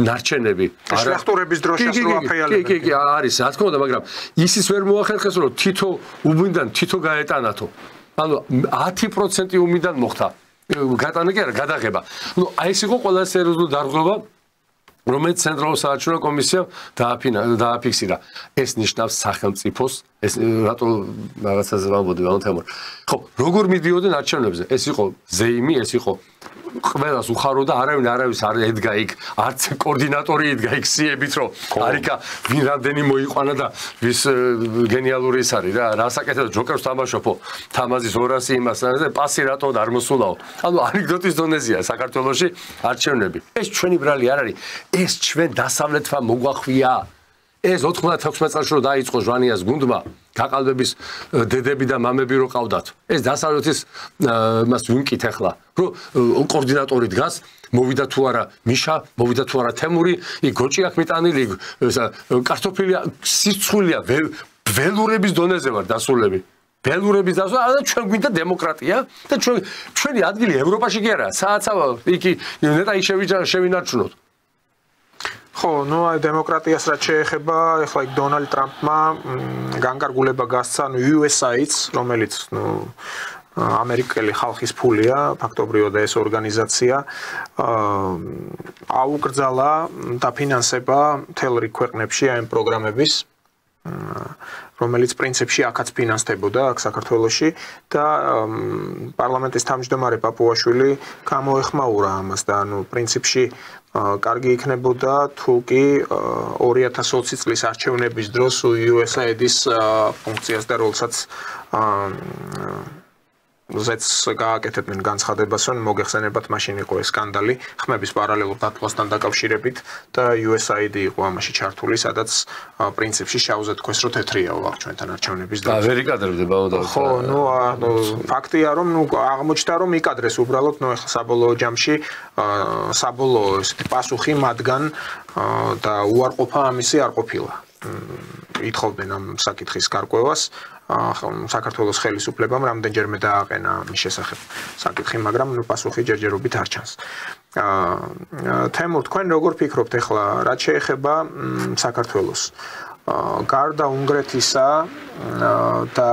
ნარჩენები შლახტურების დროს შესრულა ფეიალებები კი არის რა თქმა უნდა მაგრამ ისიც ვერ მოახერხეს რომ თითო უბნიდან თითო გაეტანათო ანუ 10% უბნიდან მოხდა გატანა კი არა გადაღება ну აი ეს იყო ყველა სერიოზული დარღვევა რომელიც ცენტრალურ საარჩევნო კომისიამ დააფიქსირა ეს ნიშნავს სახელმწიფოს ეს რატო რაღაცაზე ვამბობდი ვალენტემორ ხო როგორ მიდიოდნენ არჩევნებზე ეს იყო ზეიმი ეს იყო ყველას უხარო და არავის არ ედგა იქ არც კოორდინატორი ედგა იქ სიებით რომ არიქა ვინ რამდენი მოიყვანა და ვის გენიალური ის არის რა რასაკეთებდა ჯოკერს თამაშობო თამაზის 200 იმას და პასი რატო არ მოსულაო ანუ ანეკდოტის დონეზეა საქართველოში არჩევნები ეს ჩვენი ბრალი არ არის ეს ჩვენ დასავლეთმა მოგვახვია ეს 96 წელს რო დაიწყო ჟვანიას გუნდმა გაყალბების დედები და მამები რო ყავდათ ეს დასავლეთის მას ვიმკით ახლა რო კოორდინატორი დგას მოვიდა თუ არა მიშა მოვიდა თუ არა თემური იქ გოჭი აქვს მიტანილი კარტოფილია სიცხულია ველურების დონეზე ვარ დასულები ველურების დასულა და ჩვენ გვინდა დემოკრატია და ჩვენი ადგილი ევროპაში კი არა სააცავა იქ ნეტა იქ შევინარჩუნოთ ხო, ну აი დემოკრატიას რაც შეეხება, ეხლა იქ დონალდ ტრამპმა განკარგულება გასცა USAID-ს, რომელიც ამერიკელი ხალხის ფულია, ფაქტობრივად ეს ორგანიზაცია აუკრძალა დაფინანსება მთელ რიგ ქვეყნებში ამ პროგრამების რომელიც პრინციპში აქაც ფინანსდებოდა აქ საქართველოში და პარლამენტის თავმჯდომარე პაპუაშვილი გამოეხმაურა ამას და ანუ პრინციპში კარგი იქნებოდა თუ კი 2020 წლის არჩევნების დროს USAID-ის ფუნქციას და როლსაც ზეც გააკეთებდნენ განცხადებას, რომ მოგეხსენებათ მაშინ იყო ეს სკანდალი ხმების პარალელურ დათვლასთან დაკავშირებით და USAID იყო ამაში ჩართული, სადაც პრინციპში შავზე თქვეს, რომ თეთრიაო აქ ჩვენთან არჩევნების დროს. და ვერ იკადრებდება და ხო, ფაქტია, რომ აღმოჩნდა, რომ იკადრეს უბრალოდ, ეხლა საბოლოო ჯამში საბოლოო ესეთი პასუხი მათგან და უარყოფა ამისი არ ყოფილა. ითხოვდნენ ამ საკითხის გარკვევას. საქართველოს ხელისუფლებამ რამდენჯერმე დააყენა მის შესახებ საკითხი, მაგრამ პასუხი ჯერჯერობით არ ჩანს. თემურ, თქვენ როგორ ფიქრობთ ახლა, რაც შეეხება საქართველოს? გარდა უნგრეთისა და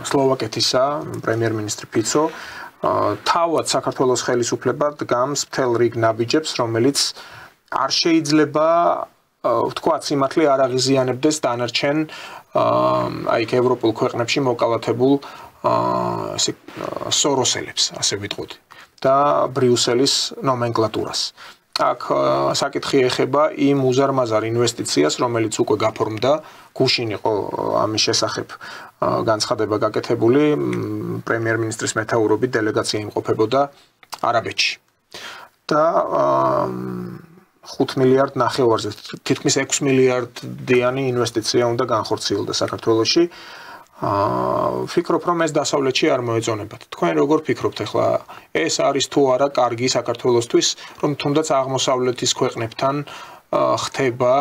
სლოვაკეთისა, პრემიერ-მინისტრი ფიცო თავად საქართველოს ხელისუფლება დგამს მთელ რიგ ნაბიჯებს, რომელიც არ შეიძლება ვთქვათ, სიმართლე არ აღიზიანებდეს დანარჩენ აი ევროპულ ქვეყნებში მოკალათებულ სოროსელებს, ასე ვიტყოდი, და ბრიუსელის ნომენკლატურას. აქ საკითხი ეხება იმ უზარმაზარ ინვესტიციას, რომელიც უკვე გაფორმდა, გუშინ იყო ამის შესახებ განცხადება გაკეთებული, პრემიერ-მინისტრის მეთაურობით დელეგაცია იმყოფებოდა არაბეთში. და 5 მილიარდ ნახევარზე, თითქმის 6 მილიარდიანი ინვესტიცია უნდა განხორციელდეს საქართველოში. Ფიქრობ, რომ ეს დასავლეთში არ მოეწონებათ. თქვენ როგორ ფიქრობთ ახლა, ეს არის თუ არა კარგი საქართველოსთვის, რომ თუნდაც აღმოსავლეთის ქვეყნებთან ხდება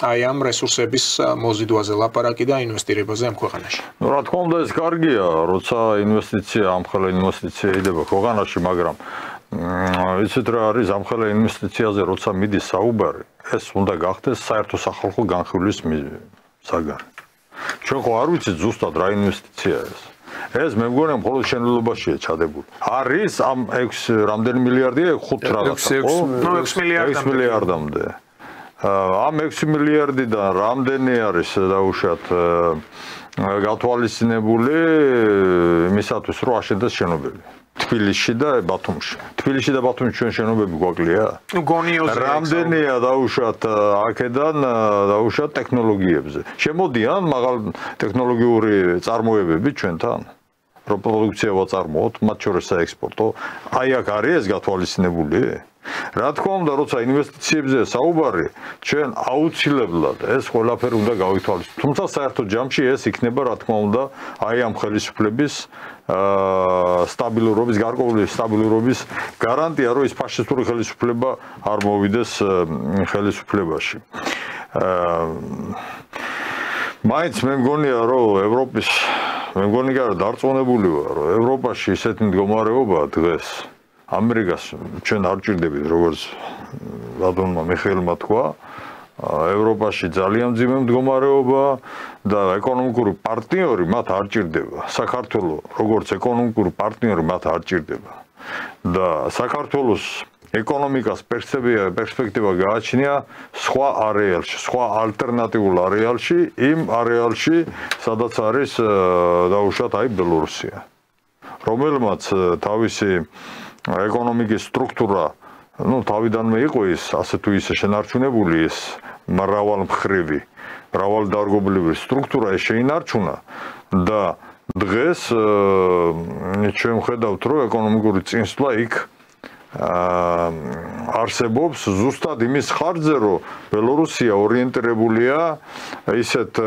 აი ამ რესურსების მოზიდვაზე ლაპარაკი და ინვესტირებაზე ამ ქვეყანაში? რა თქმა უნდა, ეს კარგია, როცა ინვესტიცია, ამხელა ინვესტიცია იდება ქვეყანაში, მაგრამ იცით რა არის ამხელა ინვესტიციაზე როცა მიდის საუბარი, ეს უნდა გახდეს საერთო სახალხო განხილვის საგანი. ჩვენ ხო არ ვიცით ზუსტად რა ინვესტიცია ეს. ეს მე მგონია მხოლოდ შენობაშია ჩადებული. არის ამ 6 რამდენი მილიარდია 5 რაღაცა, ხო? 6 მილიარდამდე. ამ 6 მილიარდიდან რამდენი არის დაუშვათ გათვალისწინებული იმისათვის, რომ აშენდეს შენობები. თბილისში და ბათუმში. თბილისში და ბათუმში ჩვენ შენობები გვაკლია? გონიოზე. რამდენია დაუშვათ აქედან დაუშვათ ტექნოლოგიებზე. შემოდიან მაღალ ტექნოლოგიური წარმოებები ჩვენთან? რომ პროდუქცია ვაწარმოოთ, მათ შორის საექსპორტო. აი აქ არის ეს გათვალისწინებული? რა თქმა უნდა, როცა ინვესტიციებზე საუბარი, ჩვენ აუცილებლად ეს ყველაფერი უნდა გავითვალისწინოთ. თუმცა საერთო ჯამში ეს იქნება, რა თქმა უნდა, აი ამ ხელისუფლების სტაბილურობის, გარკვეული სტაბილურობის გარანტია, რომ ის ფაშისტური ხელისუფლება არ მოვიდეს ხელისუფლებაში. მაინც მე მგონია, რომ ევროპის მე მგონია, რომ დარწმუნებული ვარ, რომ ევროპაში ისეთი მდგომარეობაა დღეს ამერიკას ჩვენ არ ჭირდებით, როგორც ბატონმა მიხეილმა თქვა, ევროპაში ძალიან მძიმე მდგომარეობა და ეკონომიკური პარტნიორი მათ არ ჭირდება. საქართველოს როგორც ეკონომიკური პარტნიორი მათ არ ჭირდება. და საქართველოს ეკონომიკას პერსპექტივა გააჩნია სხვა არეალში, სხვა ალტერნატიულ არეალში, იმ არეალში, სადაც არის დაუშვათ აი ბელორუსია, რომელმაც თავისი ეკონომიკის სტრუქტურა, თავიდანვე იყო ის, ასე თუ ისე შენარჩუნებული ის მრავალმხრივი, მრავალდარგობლივი სტრუქტურა ეს შეინარჩუნა და დღეს ჩვენ ვხედავთ, რომ ეკონომიკური წინსვლა იქ არსებობს ზუსტად იმის ხარჯზე, რომ ბელორუსია ორიენტირებულია ისეთ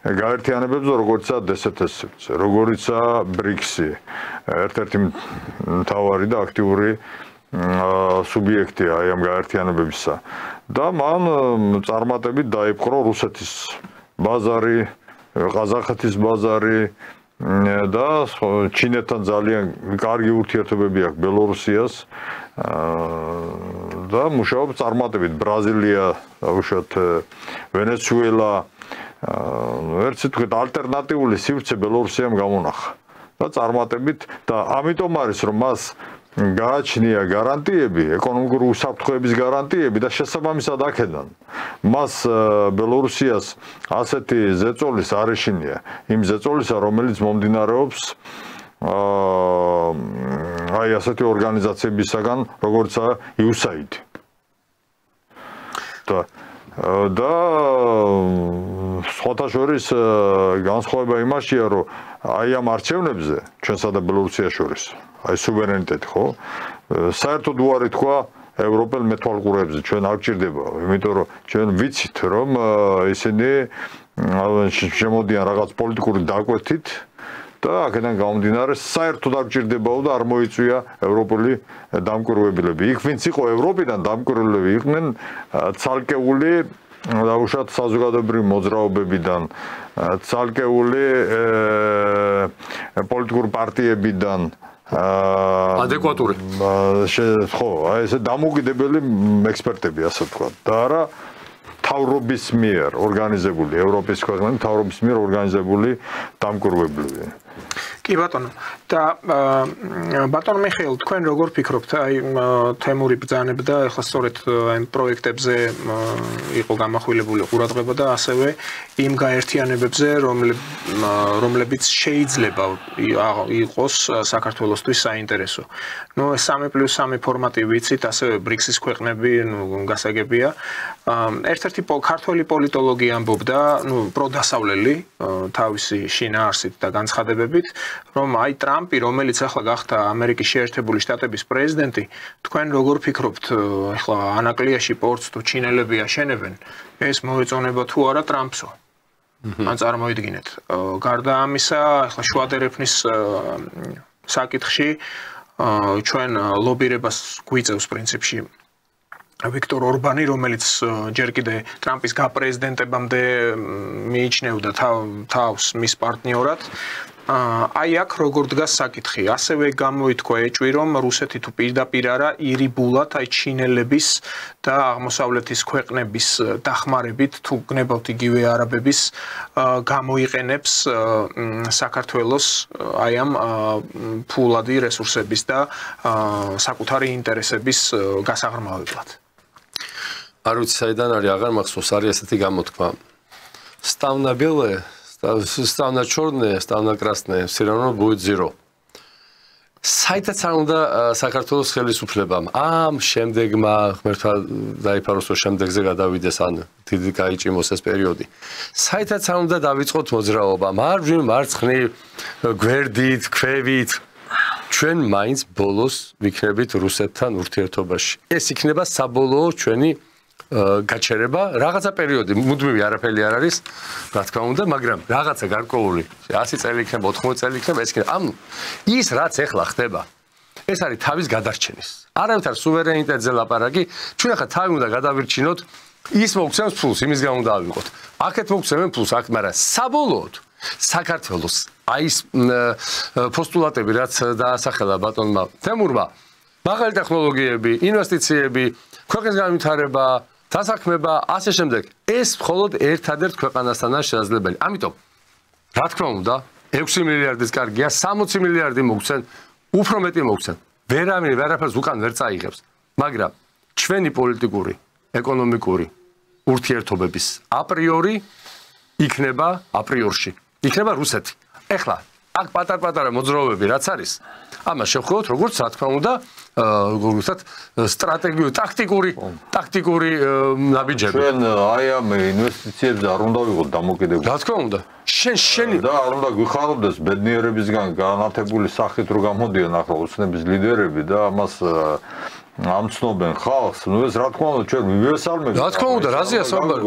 გაერთიანებებზე, როგორიცაა DSS-ზე, როგორიცაა BRICS-ი, ერთ-ერთი მთავარი და აქტიური სუბიექტია აი ამ გაერთიანებებისა. და მან წარმატებით დაიპყრო რუსეთის ბაზარი, ყაზახეთის ბაზარი და ჩინეთთან ძალიან კარგი ურთიერთობები აქვს ბელორუსიას და მუშაობს წარმატებით ბრაზილია, უშუალოდ ვენესუელა, ერთი თქვით ალტერნატიული სივრცე ბელორუსიამ გამონახა და წარმატებით და ამიტომ არის რომ მას გააჩნია გარანტიები, ეკონომიკური უსაფრთხოების გარანტიები და შესაბამისად აქედან მას ბელორუსიას ასეთი ზეწოლის არ ეშინია, იმ ზეწოლისა, რომელიც მომდინარეობს აი ასეთი ორგანიზაციებისაგან, როგორიცაა USAID. და სხვათა შორის განსხვავება იმაშია, რომ აი ამ არჩევნებზე ჩვენსა და ბელორუსიას შორის, აი სუვერენიტეტი, ხო? საერთოდ უარი თქვა ევროპელ მეთვალყურეებზე ჩვენ არ გჭირდება, იმიტომ რომ ჩვენ ვიცით, რომ ისინი შემოდიან რაღაც პოლიტიკური დაკვეთით და აქედან გამომდინარე საერთოდ არ გჭირდებაო და არ მოიწვია ევროპული დამკვირვებლები. იქ ვინც იყო ევროპიდან დამკვირვებლები იყვნენ ცალკეული დაუშვათ საზოგადოებრივი მოძრაობებიდან, ცალკეული პოლიტიკური პარტიებიდან ადეკვატური. ხო, აი ესე დამოუკიდებელი ექსპერტები, ასე ვთქვათ. და არა თავრობის მიერ ორგანიზებული, ევროპის ქვეყნების თავრობის მიერ ორგანიზებული დამკვირვებლები. კი ბატონო, და ბატონო მიხეილ, თქვენ როგორ ფიქრობთ, აი თემური ბრძანება და ეხლა სწორედ აი პროექტებზე იყო გამახვილებული ყურადღება და ასევე იმ გაერთიანებებზე, რომლებიც შეიძლება იყოს საქართველოსთვის საინტერესო. ნუ 3+3 ფორმატი ვიცით, ასევე BRICS-ის ქვეყნები, ნუ გასაგებია. ერთ-ერთი ქართველი პოლიტოლოგი ამბობდა, ნუ პროდასავლელი თავისი შინაარსით და განცხადებებით, რომ აი ტრამპი, რომელიც ახლა გახდა ამერიკის შეერთებული შტატების პრეზიდენტი, თქვენ როგორ ფიქრობთ, ახლა ანაკლიაში პორტს თუ ჩინელები აშენებენ, ეს მოეწონება თუ არა ტრამპსო? ან წარმოიდგინეთ, გარდა ამისა, ახლა შუადერეფნის საკითხში ჩვენ ლობირებას გვიწევს პრინციპში ვიქტორ ორბანი, რომელიც ჯერ კიდე ტრამპის გაპრეზიდენტებამდე მიიჩნევდა თავს მის პარტნიორად. აი აქ როგორ დგას საკითხი, ასევე გამოითქვა ეჭვი, რომ რუსეთი თუ პირდაპირ არა ირიბულად აი ჩინელების და აღმოსავლეთის ქვეყნების დახმარებით თუ გნებავთ იგივე არაბების გამოიყენებს საქართველოს აი ამ ფულადი რესურსების და საკუთარი ინტერესების გასაღრმავებლად. არ ვიცი საიდან არის, აღარ მახსოვს, არის ესეთი გამოთქმა. Ставна белая, ставна черная, ставна красная, все равно будет zero. საერთოდ არ უნდა საქართველოს ხელისუფლებამ ამ შემდეგმა ღმერთმა დაიფაროს, რომ შემდეგზე გადავიდეს ან დიდი გაიჭიმოს ეს პერიოდი. საერთოდ არ უნდა დავიწყოთ მოძრაობა, მარცხნივ, გვერდით, ქვევით. ჩვენ მაინც ბოლოს ვიქნებით რუსეთთან ურთიერთობაში. ეს იქნება საბოლოო ჩვენი გაჩერება, რაღაცა პერიოდი, მუდმივი არაფერი არ არის, რა თქმა უნდა, მაგრამ რაღაცა გარკვეული 100 წელი იქნება, 80 წელი იქნება, ეს იქნება. ანუ ის რაც ეხლა ხდება, ეს არის თავის გადარჩენის. არავითარ სუვერენიტეტზე ლაპარაკი, ჩვენ ახლა თავი უნდა გადავირჩინოთ, ის მოგცემს ფულს, იმის გამო უნდა ავიღოთ. აქეთ მოგცემენ ფულს, აქ, მაგრამ საბოლოოდ საქართველოს აი ეს პოსტულატები, რაც დაასახელა ბატონმა თემურმა, მაღალი ტექნოლოგიები, ინვესტიციები, ქვეყნის განვითარება, დასაქმება, ასე შემდეგ. ეს მხოლოდ ერთადერთ ქვეყანასთანაა შესაძლებელი. ამიტომ, რა თქმა უნდა, 6 მილიარდის კარგია, 60 მილიარდი მოგცენ, უფრო მეტი მოგცენ. ვერაფერს უკან ვერ წაიღებს. მაგრამ ჩვენი პოლიტიკური, ეკონომიკური ურთიერთობების აპრიორი იქნება აპრიორში. იქნება რუსეთი. ეხლა აქ პატარ-პატარა მოძრაობები რაც არის, ამას შევხვდით, როგორც რა თქმა უნდა, როგორც სტრატეგიული, ტაქტიკური ნაბიჯები. ჩვენ აი ამ ინვესტიციებზე არ უნდა ვიყოთ დამოკიდებული. რა თქმა უნდა, შენი და არ უნდა გვიხარობდეს ბედნიერებისგან განათებული სახით რო გამოდიან ახლა ოცნების ლიდერები და ამას ამცნობენ ხალხს. ნუ ეს რა თქმა უნდა ჩვენ მივესალმებით. რა თქმა უნდა, რაზეა საუბარი?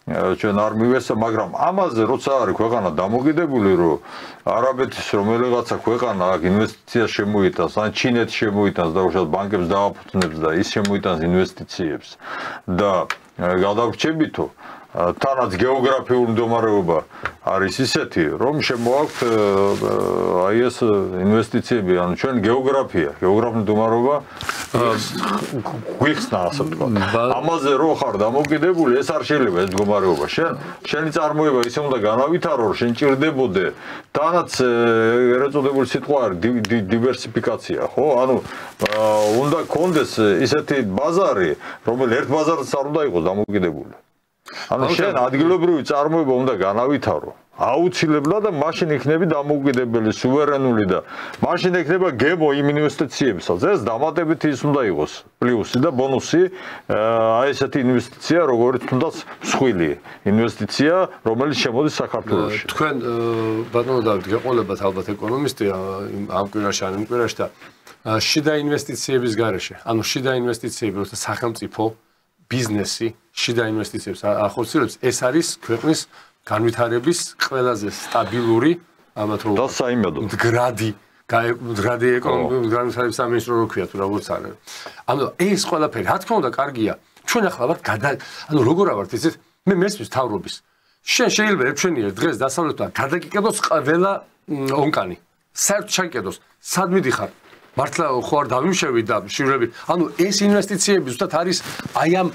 ჩვენ არ მივესალმებით, მაგრამ ამაზე როცა არის ქვეყანა დამოკიდებული, რომ არაბეთის რომელიღაცა ქვეყანა აქ ინვესტიციას შემოიტანს, ან ჩინეთი შემოიტანს და უშუალოდ ბანკებს დააფუძნებს და ის შემოიტანს ინვესტიციებს და გადავრჩებითო თანაც გეოგრაფიული მდგომარეობა არის ისეთი, რომ შემოაქვთ აი ეს ინვესტიციები, ანუ ჩვენ გეოგრაფიული მდგომარეობა გვიხსნა, ასე ვთქვათ. ამაზე რო ხარ დამოკიდებული, ეს არ შეიძლება ეს მდგომარეობა. შენი წარმოება ისე უნდა განავითარო, რომ შენ ჭირდებოდე თანაც ერეწოდებული სიტყვა არის დივერსიფიკაცია, ხო? ანუ უნდა გქონდეს ისეთი ბაზარი, რომელიც ერთ ბაზარს არ უნდა იყოს დამოკიდებული. ანუ შენ ადგილობრივი წარმოება უნდა განავითარო. აუცილებლად და მაშინ იქნება დამოუკიდებელი, სუვერენული და მაშინ იქნება გემო იმ ინვესტიციებსაც. ეს დამატებითი ის უნდა იყოს პლუსი და ბონუსი, აი ესეთი ინვესტიცია, როგორც თუნდაც მსხვილი ინვესტიცია, რომელიც შემოდის საქართველოში. თქვენ ბატონო დავით გეყოლებათ ალბათ ეკონომისტი ამ კვირაში ან იმ კვირაში და შიდა ინვესტიციების გარეშე, ანუ შიდა ინვესტიციები, როცა სახელმწიფო ბიზნესი შიდა ინვესტიციებს ახორციელებს, ეს არის ქვეყნის განვითარების ყველაზე სტაბილური ამათ რო და საიმედო მდგრადი ეკონომიკური განვითარების სამინისტრო რო ქვია თუ როგორც არის. ანუ ეს ყველაფერი რა თქმა უნდა კარგია. ჩვენ ახლა ვართ ანუ როგორ ავართ ისეთ მე მესმის თავრობის. შენ შეიძლება ერჩვენიერ დღეს დასავლეთთან გადაგიკეთოს ყველა ონკანი. საერთოდ ჩაიკეთოს. სად მიდიხარ? მართლა ხო არ დავიმშევი და შივრები. ანუ ეს ინვესტიციები ზუსტად არის აი ამ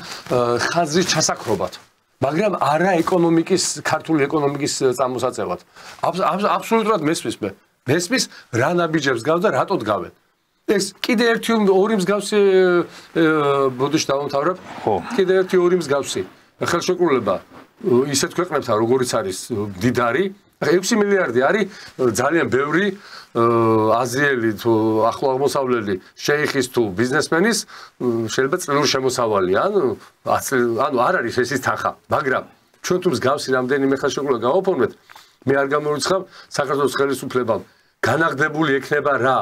ხაზრის ჩასაქრობად. მაგრამ არა ეკონომიკის, ქართული ეკონომიკის წამოსაწევად. აბსოლუტურად მესმის მე. მესმის რა ნაბიჯებს გავს და რატო დგავენ. ეს კიდე ერთი ორი მსგავსი ბოდიში დავამთავრებ. ხო. კიდე ერთი ორი მსგავსი. ხელშეკრულება ისეთ ქვეყნებთან როგორიც არის მდიდარი 6 მილიარდი არის ძალიან ბევრი აზიელი თუ ახლო აღმოსავლელი შეიხის თუ ბიზნესმენის შეიძლება წლიური შემოსავალი ანუ არ არის ესის თანხა მაგრამ ჩვენ თუ მსგავსი რამდენიმე ხელშეკრულება გავაფორმეთ მე არ გამორიცხავ საქართველოს ხელისუფლებამ განაღდებული ექნება რა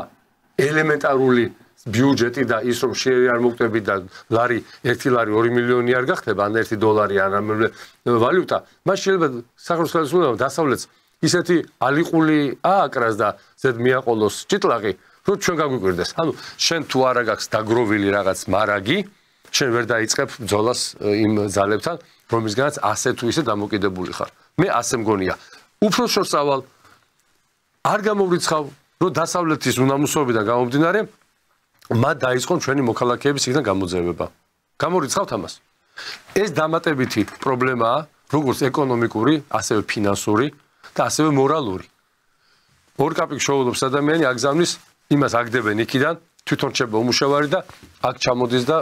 ელემენტარული ბიუჯეტი და ის რომ შეერი არ მოგვტები და ლარი 1 ლარი 2 მილიონი არ გახდება ან 1 დოლარი ან რამე ვალუტა მას შეიძლება საქართველოს ხელისუფლებამ დასავლეთს ისეთი ალიყული ააკრას და ზედ მიაყოლოს ჭიტლაღი, რომ ჩვენ გაგვიკვირდეს. ანუ შენ თუ არა გაქვს დაგროვილი რაღაც მარაგი, შენ ვერ დაიწყებ ბრძოლას იმ ძალებთან, რომისგანაც ასე თუ ისე დამოკიდებული ხარ. მე ასე მგონია. უფრო შორსავალ არ გამოვრიცხავ, რომ დასავლეთის უნამუსოებიდან გამომდინარე, მათ დაიწყონ ჩვენი მოქალაქეების იქიდან გამოძევება. გამორიცხავთ ამას. ეს დამატებითი პრობლემაა, როგორც ეკონომიკური, ასევე ფინანსური და ასევე მორალური. ორ კაპიკს შოულობს ადამიანი აგზავნის იმას აგდებენ იქიდან თვითონ რჩება უმუშევარი და აქ ჩამოდის და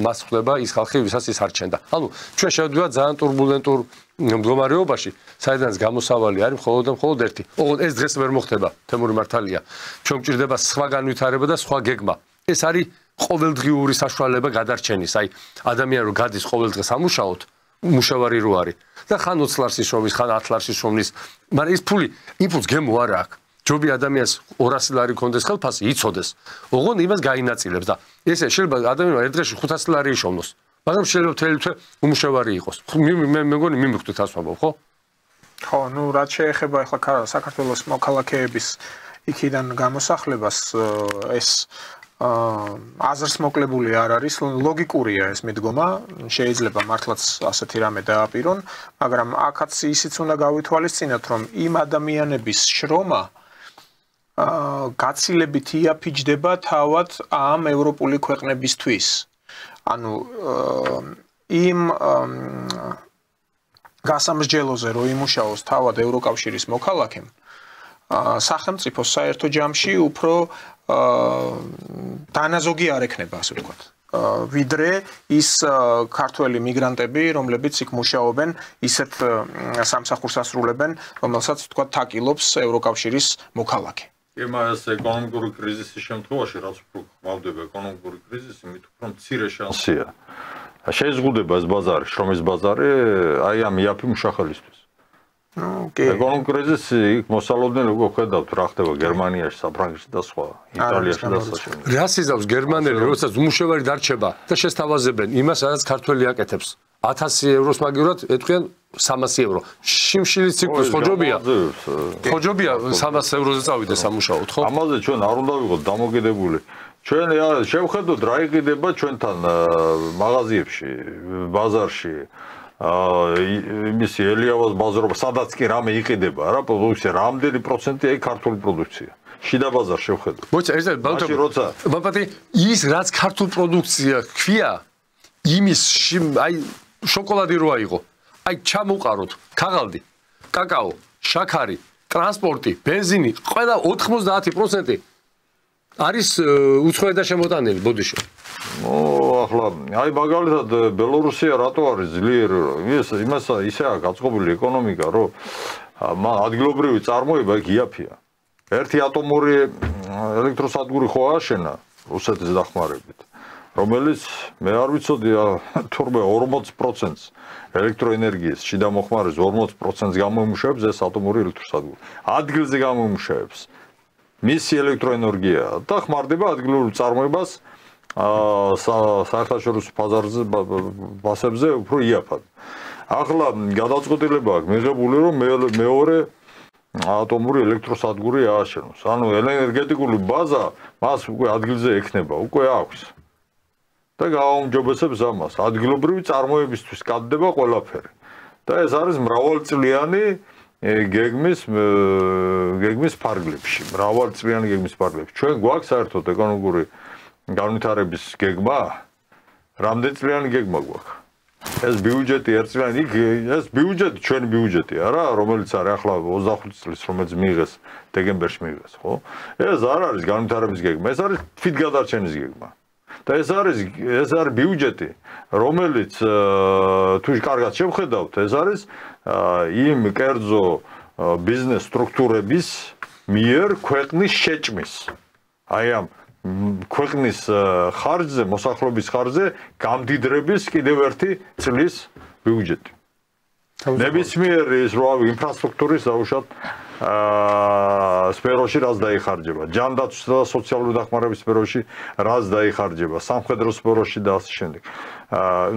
მას ხდება ის ხალხი ვისაც ის არჩენდა. ანუ ჩვენ შევდივართ ძალიან турბულენტურ მდგომარეობაში, საიდანაც გამოსავალი არის მხოლოდ ერთი. ოღონდ ეს დღეს ვერ მოხდება, თემური მართალია. ჩვენ გვჭირდება სხვა განვითარება და სხვა გეგმა. ეს არის ყოველდღიური საშუალება გადარჩენის. აი ადამიანი რომ გადის ყოველ დღე სამუშაოდ მუშავარი რო არის და ხან 20 ლარს ისრომის, ხან 10 ლარს ისრომის, მაგრამ ეს ფული იმპულს გემო არ აქვს. ჯობი ადამიანს 200 ლარი კონდეს ხელფასი იცოდეს. ოღონდ იმას გაინაწილებს და ესე შეიძლება ადამიანმა ერთ დღეში 500 ლარი იშოვნოს. მაგრამ შეიძლება მთელი თვე უმუშავარი იყოს. მე მეგონი მიმიხვდით ასე ვამბობ, ხო? ხო, ნუ რაც შეეხება ახლა საქართველოს მოქალაქეების იქიდან გამოსახლებას ეს აზრს მოკლებული არ არის, ლოგიკურია ეს მიდგომა, შეიძლება მართლაც ასეთი რამე დააპირონ, მაგრამ აქაც ისიც უნდა გავითვალისწინოთ, რომ იმ ადამიანების შრომა გაცილებით იაფიჯდება თავად ამ ევროპული ქვეყნებისთვის. ანუ იმ გასამსჯელოზე რომ იმუშაოს თავად ევროკავშირის მოქალაქემ სახელმწიფო საერთო ჯამში უფრო დანაზოგი არ ექნება, ასე ვთქვათ. ვიდრე ის ქართველი მიგრანტები, რომლებიც იქ მუშაობენ, ისეთ სამსახურს ასრულებენ, რომელსაც ვთქვათ თაკილობს ევროკავშირის მოქალაქე. ეს ეკონომიკური კრიზისის შემთხვევაში, რაც უფრო ხმავდება ეკონომიკური კრიზისი, მით უფრო მცირე შანსია. შეიზღუდება ეს ბაზარი, შრომის ბაზარი, აი ამ იაფი მუშახელისთვის. ეკონომიკური კრიზისი იქ მოსალოდნელი უკვე ხედავთ რა ხდება გერმანიაში, საფრანგეთში და სხვა, იტალიაში და სხვა. რას იზავს გერმანელი, როდესაც უმუშევარი დარჩება და შესთავაზებენ იმას, რაც ქართველი აკეთებს. 1000 ევროს მაგივრად ეთქვიან 300 евро. შიმშილის ციკლს ხოჯობია. ხოჯობია 300 ევროზე წავიდე სამუშაოდ, ხო? ამაზე ჩვენ არ უნდა ვიყოთ დამოკიდებული. ჩვენ შევხედოთ რა იყიდება ჩვენთან მაღაზიებში, ბაზარში. იმისი ელიავას ბაზრობა, სადაც კი რამე იყიდება, რა პროდუქცია, რამდენი პროცენტია იქ ქართული პროდუქცია. შიდა ბაზარ შევხედოთ. მოიცა, ეს ბალტო ის რაც ქართულ პროდუქცია ქვია, იმის აი შოკოლადი რო აიღო. აი ჩამოყაროთ ქაღალდი, კაკაო, შაქარი, ტრანსპორტი, ბენზინი, ყველა 90% არის უცხოეთიდან შემოტანილი ბოდიში. ახლა აი მაგალითად ბელორუსია რატო არის ძლიერი ის ისაა გაწყობილი ეკონომიკა რომ ადგილობრივი წარმოება იქ იაფია ერთი ატომური ელექტროსადგური ხო ააშენა რუსეთის დახმარებით რომელიც მე არ ვიცოდი თურმე 40%-ს ელექტროენერგიის შიდა მოხმარის 40%-ს გამოიმუშავებს ეს ატომური ელექტროსადგური ადგილზე გამოიმუშავებს მისი ელექტროენერგია და ხმარდება ადგილობრივ წარმოებას საერთაშორისო ბაზარზე ბასებზე უფრო იაფად. ახლა გადაწყვეტილება აქვს მიღებული რომ მეორე ატომური ელექტროსადგური ააშენოს. ანუ ენერგეტიკული ბაზა მას უკვე ადგილზე ექნება, უკვე აქვს. და გააუმჯობესებს ამას. ადგილობრივი წარმოებისთვის კადდება ყველაფერი. და ეს არის მრავალწლიანი გეგმის ფარგლებში. მრავალწლიანი გეგმის ფარგლებში. ჩვენ გვაქვს საერთოდ ეკონომიკური განვითარების გეგმა, რამდენი წლიანი გეგმა გვაქვს? ეს ბიუჯეტი ერთწლიანი, ეს ბიუჯეტი ჩვენი ბიუჯეტია რა, რომელიც არის ახლა 25 წლის, რომელიც მიიღეს დეკემბერში მიიღეს, ხო? ეს არ არის განვითარების გეგმა, ეს არის თვითგადარჩენის გეგმა. და ეს არის ბიუჯეტი, რომელიც თუ კარგად შევხედავთ, ეს არის იმ კერძო ბიზნეს სტრუქტურების მიერ ქვეყნის შეჭმის. აი ამ ქვეყნის ხარჯზე, მოსახლეობის ხარჯზე გამდიდრების კიდევ ერთი წლის ბიუჯეტი. ნებისმიერ ის ინფრასტრუქტურის დაუშვათ სფეროში რაც დაიხარჯება, ჯანდაცვის და სოციალური დახმარების სფეროში რაც დაიხარჯება, სამხედრო სფეროში და ასე შემდეგ.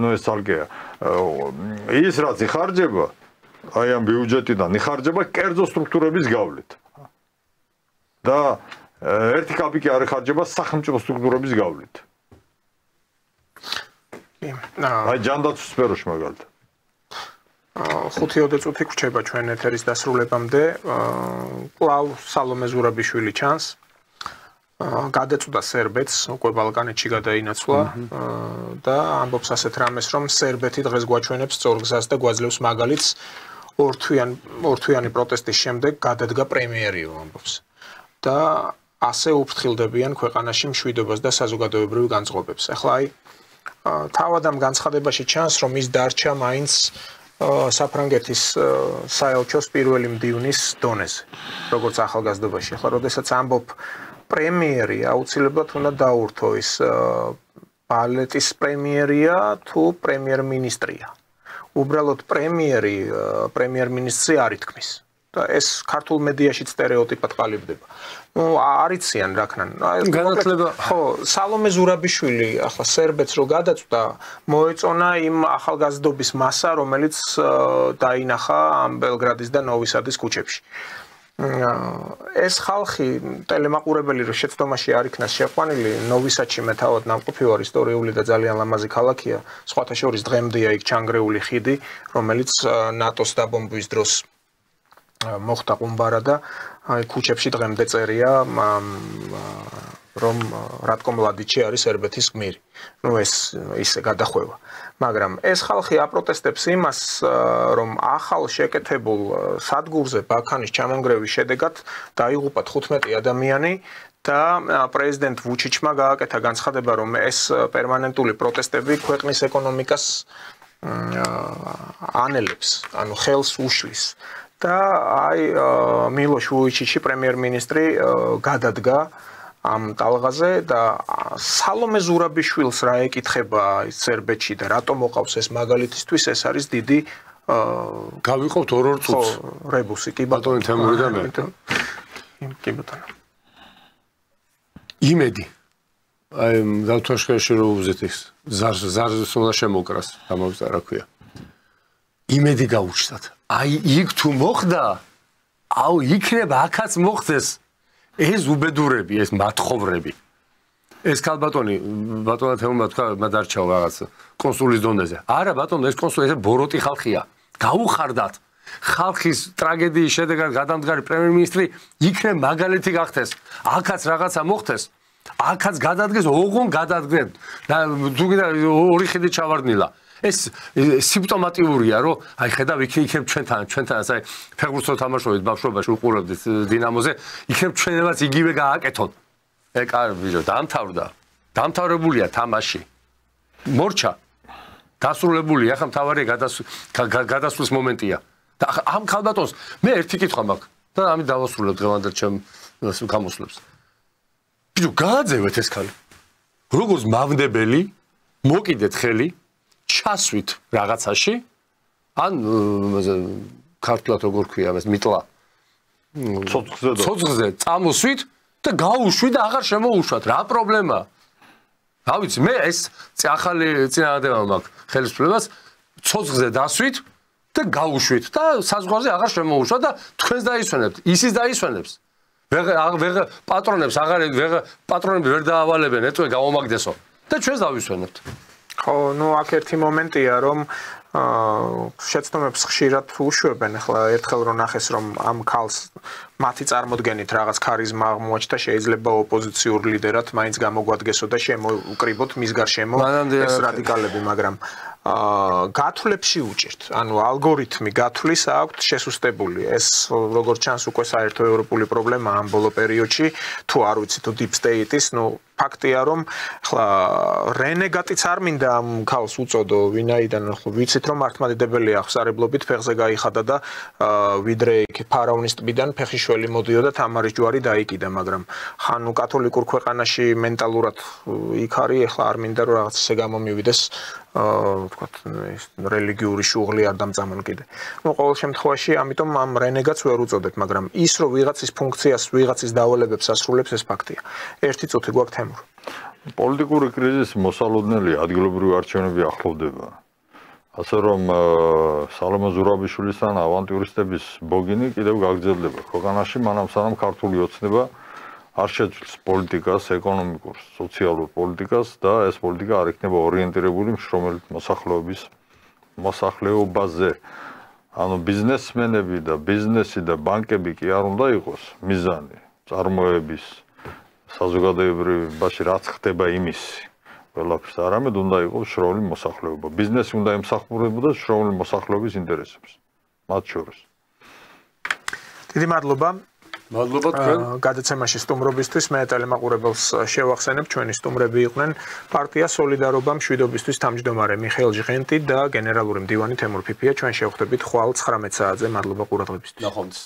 ნუ ეს ცალკეა. ის რაც იხარჯება, აი ამ ბიუჯეტიდან იხარჯება კერძო სტრუქტურების გავლით. და ერთი კაპიკი არ იხარჯება სახელმწიფო სტრუქტურების გავლით. აი ჯანდაცვის სფეროში მაგალითად. 5-20 წუთი გვჭება ჩვენ ეთერის დასრულებამდე. კлау სალომე ზურაბიშვილი ჩანს. გადაწყვეტა სერბეთს, უკვე ბალკანეთში გადაინაცვლა და ამბობს ასეთ რამეს, რომ სერბეთი დღეს გვაჩვენებს სწორგზას და გვაძლევს მაგალითს ორთვიანი პროტესტის შემდეგ გადადგა პრემიერიო ამბობს. და ასე უფრთხილდებიან ქვეყანაში მშვიდობას და საზოგადოებრივ განწყობებს. ახლა აი თავად ამ განცხადებაში ჩანს, რომ ის დარჩა მაინც საფრანგეთის საელჩოს პირველი მდივნის დონეზე, როგორც ახალგაზრდობაში. ახლა როდესაც ამბობ პრემიერი, აუცილებლად უნდა დაურთო ის ბალეტის პრემიერია თუ პრემიერ-მინისტრია. უბრალოდ პრემიერ-მინისტრი არ ითქმის. და ეს ქართულ მედიაში სტერეოტიპად ყალიბდება. ნუ არიციან რაკნან. განათლება ხო, სალომე ზურაბიშვილი ახლა სერბეთს რო გადაწყვეტა, მოეწონა იმ ახალგაზრდობის მასა, რომელიც დაინახა ამ ბელგრადის და ნოვისადის ქუჩებში. ეს ხალხი ტელემაყურებელი რო შეცდომაში არ იქნას შეყვანილი, ნოვისადში მე თავად ნამყოფი ვარ, ისტორიული და ძალიან ლამაზი ქალაქია. სხვათა შორის დღემდეა იქ ჩანგრეული ხიდი, რომელიც ნატოს დაბომბვის დროს მოხდა ყუმბარა და აი ქუჩებში დღემდე წერია რომ რატკომ ლადიჩი არის სერბეთის გმირი. ნუ ეს ისე გადახვევა. მაგრამ ეს ხალხი აპროტესტებს იმას, რომ ახალ შეკეთებულ სადგურზე ბაქანის ჩამონგრევის შედეგად დაიღუპა 15 ადამიანი და პრეზიდენტ ვუჩიჩმა გააკეთა განცხადება, რომ ეს პერმანენტული პროტესტები ქვეყნის ეკონომიკას ანელებს, ანუ ხელს უშლის. და აი მილოშ ვუიჩიჩი პრემიერ-მინისტრი გადადგა ამ ტალღაზე და სალომე ზურაბიშვილს რა ეკითხება სერბეთში და რატომ მოყავს ეს მაგალითისთვის ეს არის დიდი გავიყავთ ორ წუთს რებუსი კი ბატონი თემური და მე კი ბატონო იმედი აი დავთვალიერე რომ უზეთ ეს ზარს უნდა შემოკრას ამავე რა ქვია იმედი გაუჩნდათ აი იქ თუ მოხდა აუ იქნება აქაც მოხდეს ეს უბედურები ეს მათხოვრები ეს ქალბატონი ბატონად თემა თქვა მადარჩაო რაღაც კონსულის დონეზე არა ბატონო ეს კონსული ეს ბოროტი ხალხია გაუხარდათ ხალხის ტრაგედიის შედეგად გადამდგარი პრემიერ-მინისტრი იქნებ მაგალითი გახდეს აქაც რაღაცა მოხდეს აქაც გადადგეს ოღონ გადადგენ და თუ კიდე ორი ხიდი ჩავარდნილა ეს სიმპტომატიურია რომ აი ხედავ იქნებ ჩვენთან აი ფეხბურთს თამაშობთ ბავშვობაში უყურებდით დინამოზე იქნებ ჩვენებაც იგივე გააკეთონ ეკარ ბიჭო დამთავრდა დამთავრებულია თამაში. მორჩა დასრულებულია, ახლა მთავარი გადასვლის მომენტია. და ამ ქალბატონს მე ერთი კითხვა მაქვს და ამით დავასრულებ დღევანდელ ჩემ გამოსვლებს. ბიჭო, გააძევეთ ეს ქალი. როგორც მავნებელი, მოკიდეთ ხელი, ჩასვით რაღაცაში, ან ქართულად როგორ ქვია ეს მიტლა. ცოცხლზე წამოსვით და გაუშვით და აღარ შემოუშვათ. რა პრობლემაა? რა ვიცი, მე ეს ახალი წინააღმდება მაქვს ხელისუფლებას, ცოცხლზე დასვით და გაუშვით და საზღვარზე აღარ შემოუშვა და თქვენს დაისვენებთ, ისის დაისვენებს. პატრონები ვერ დაავალებენ, ეტყვე გამომაგდესო და ჩვენს დავისვენებთ. ხო, აქ ერთი მომენტია, რომ შეცდომებს ხშირად უშვებენ, ახლა ერთხელ რომ ნახეს, რომ ამ ქალს მათი წარმოდგენით რაღაც ქარიზმა აღმოაჩნდა, შეიძლება ოპოზიციურ ლიდერად მაინც გამოგვადგესო და შემოუკრიბოთ მის გარშემო ეს რადიკალები, მაგრამ გათვლებში უჭირთ. ანუ ალგორითმი გათვლის აქვთ შესუსტებული. ეს როგორც ჩანს უკვე საერთო ევროპული პრობლემაა ამ ბოლო პერიოდში, თუ არ ვიცი თუ deep state-ის, ფაქტია რომ ახლა რენეგატიც არ მინდა ამ ქალს უწოდო, ვინაიდან ახლა ვიცით რომ მართლმადიდებელია ხსარებლობით ფეხზე გაიხადა და ვიდრე იქ ფარაონის ტბიდან ფეხიშველი მოდიოდა თამარის ჯვარი დაიკიდა, მაგრამ ხანუ კათოლიკურ ქვეყანაში მენტალურად იქ არის, ახლა არ მინდა რომ რაღაც ესე გამომივიდეს ვთქვათ, რელიგიური შუღლი არ დამწამონ კიდე. ყოველ შემთხვევაში, ამიტომ ამ რენეგატს ვერ უწოდებ, მაგრამ ის რომ ვიღაცის ფუნქციას, ვიღაცის დავალებებს ასრულებს, ეს ფაქტია. ერთი წუთი გვაქვს თემურ. პოლიტიკური კრიზისი მოსალოდნელი ადგილობრივი არჩევნები ახლოვდება. ასე რომ სალომე ზურაბიშვილისთან ავანტიურისტების ბოგინი კიდევ გაგრძელდება ქვეყანაში, მანამ სანამ ქართული ოცნება არ შეცვლის პოლიტიკას, ეკონომიკურ, სოციალურ პოლიტიკას და ეს პოლიტიკა არ იქნება ორიენტირებული მშრომელი მოსახლეობაზე. ანუ ბიზნესმენები და ბიზნესი და ბანკები კი არ უნდა იყოს მიზანი წარმოების საზოგადოებრივობაში რაც ხდება იმისი. ყველაფერს არამედ უნდა იყოს შრომელი მოსახლეობა. ბიზნესი უნდა ემსახურებოდა შრომელი მოსახლეობის ინტერესებს. მათ შორის. დიდი მადლობა. მადლობა თქვენ. გადაცემაში სტუმრობისთვის მე ტელემაყურებელს შევახსენებ, ჩვენი სტუმრები იყვნენ პარტია სოლიდარობა მშვიდობისთვის თავმჯდომარე მიხეილ ჟღენტი და გენერალური მდივანი თემურ ფიფია. ჩვენ შევხვდებით ხვალ 19 საათზე. მადლობა ყურადღებისთვის. ნახვამდის.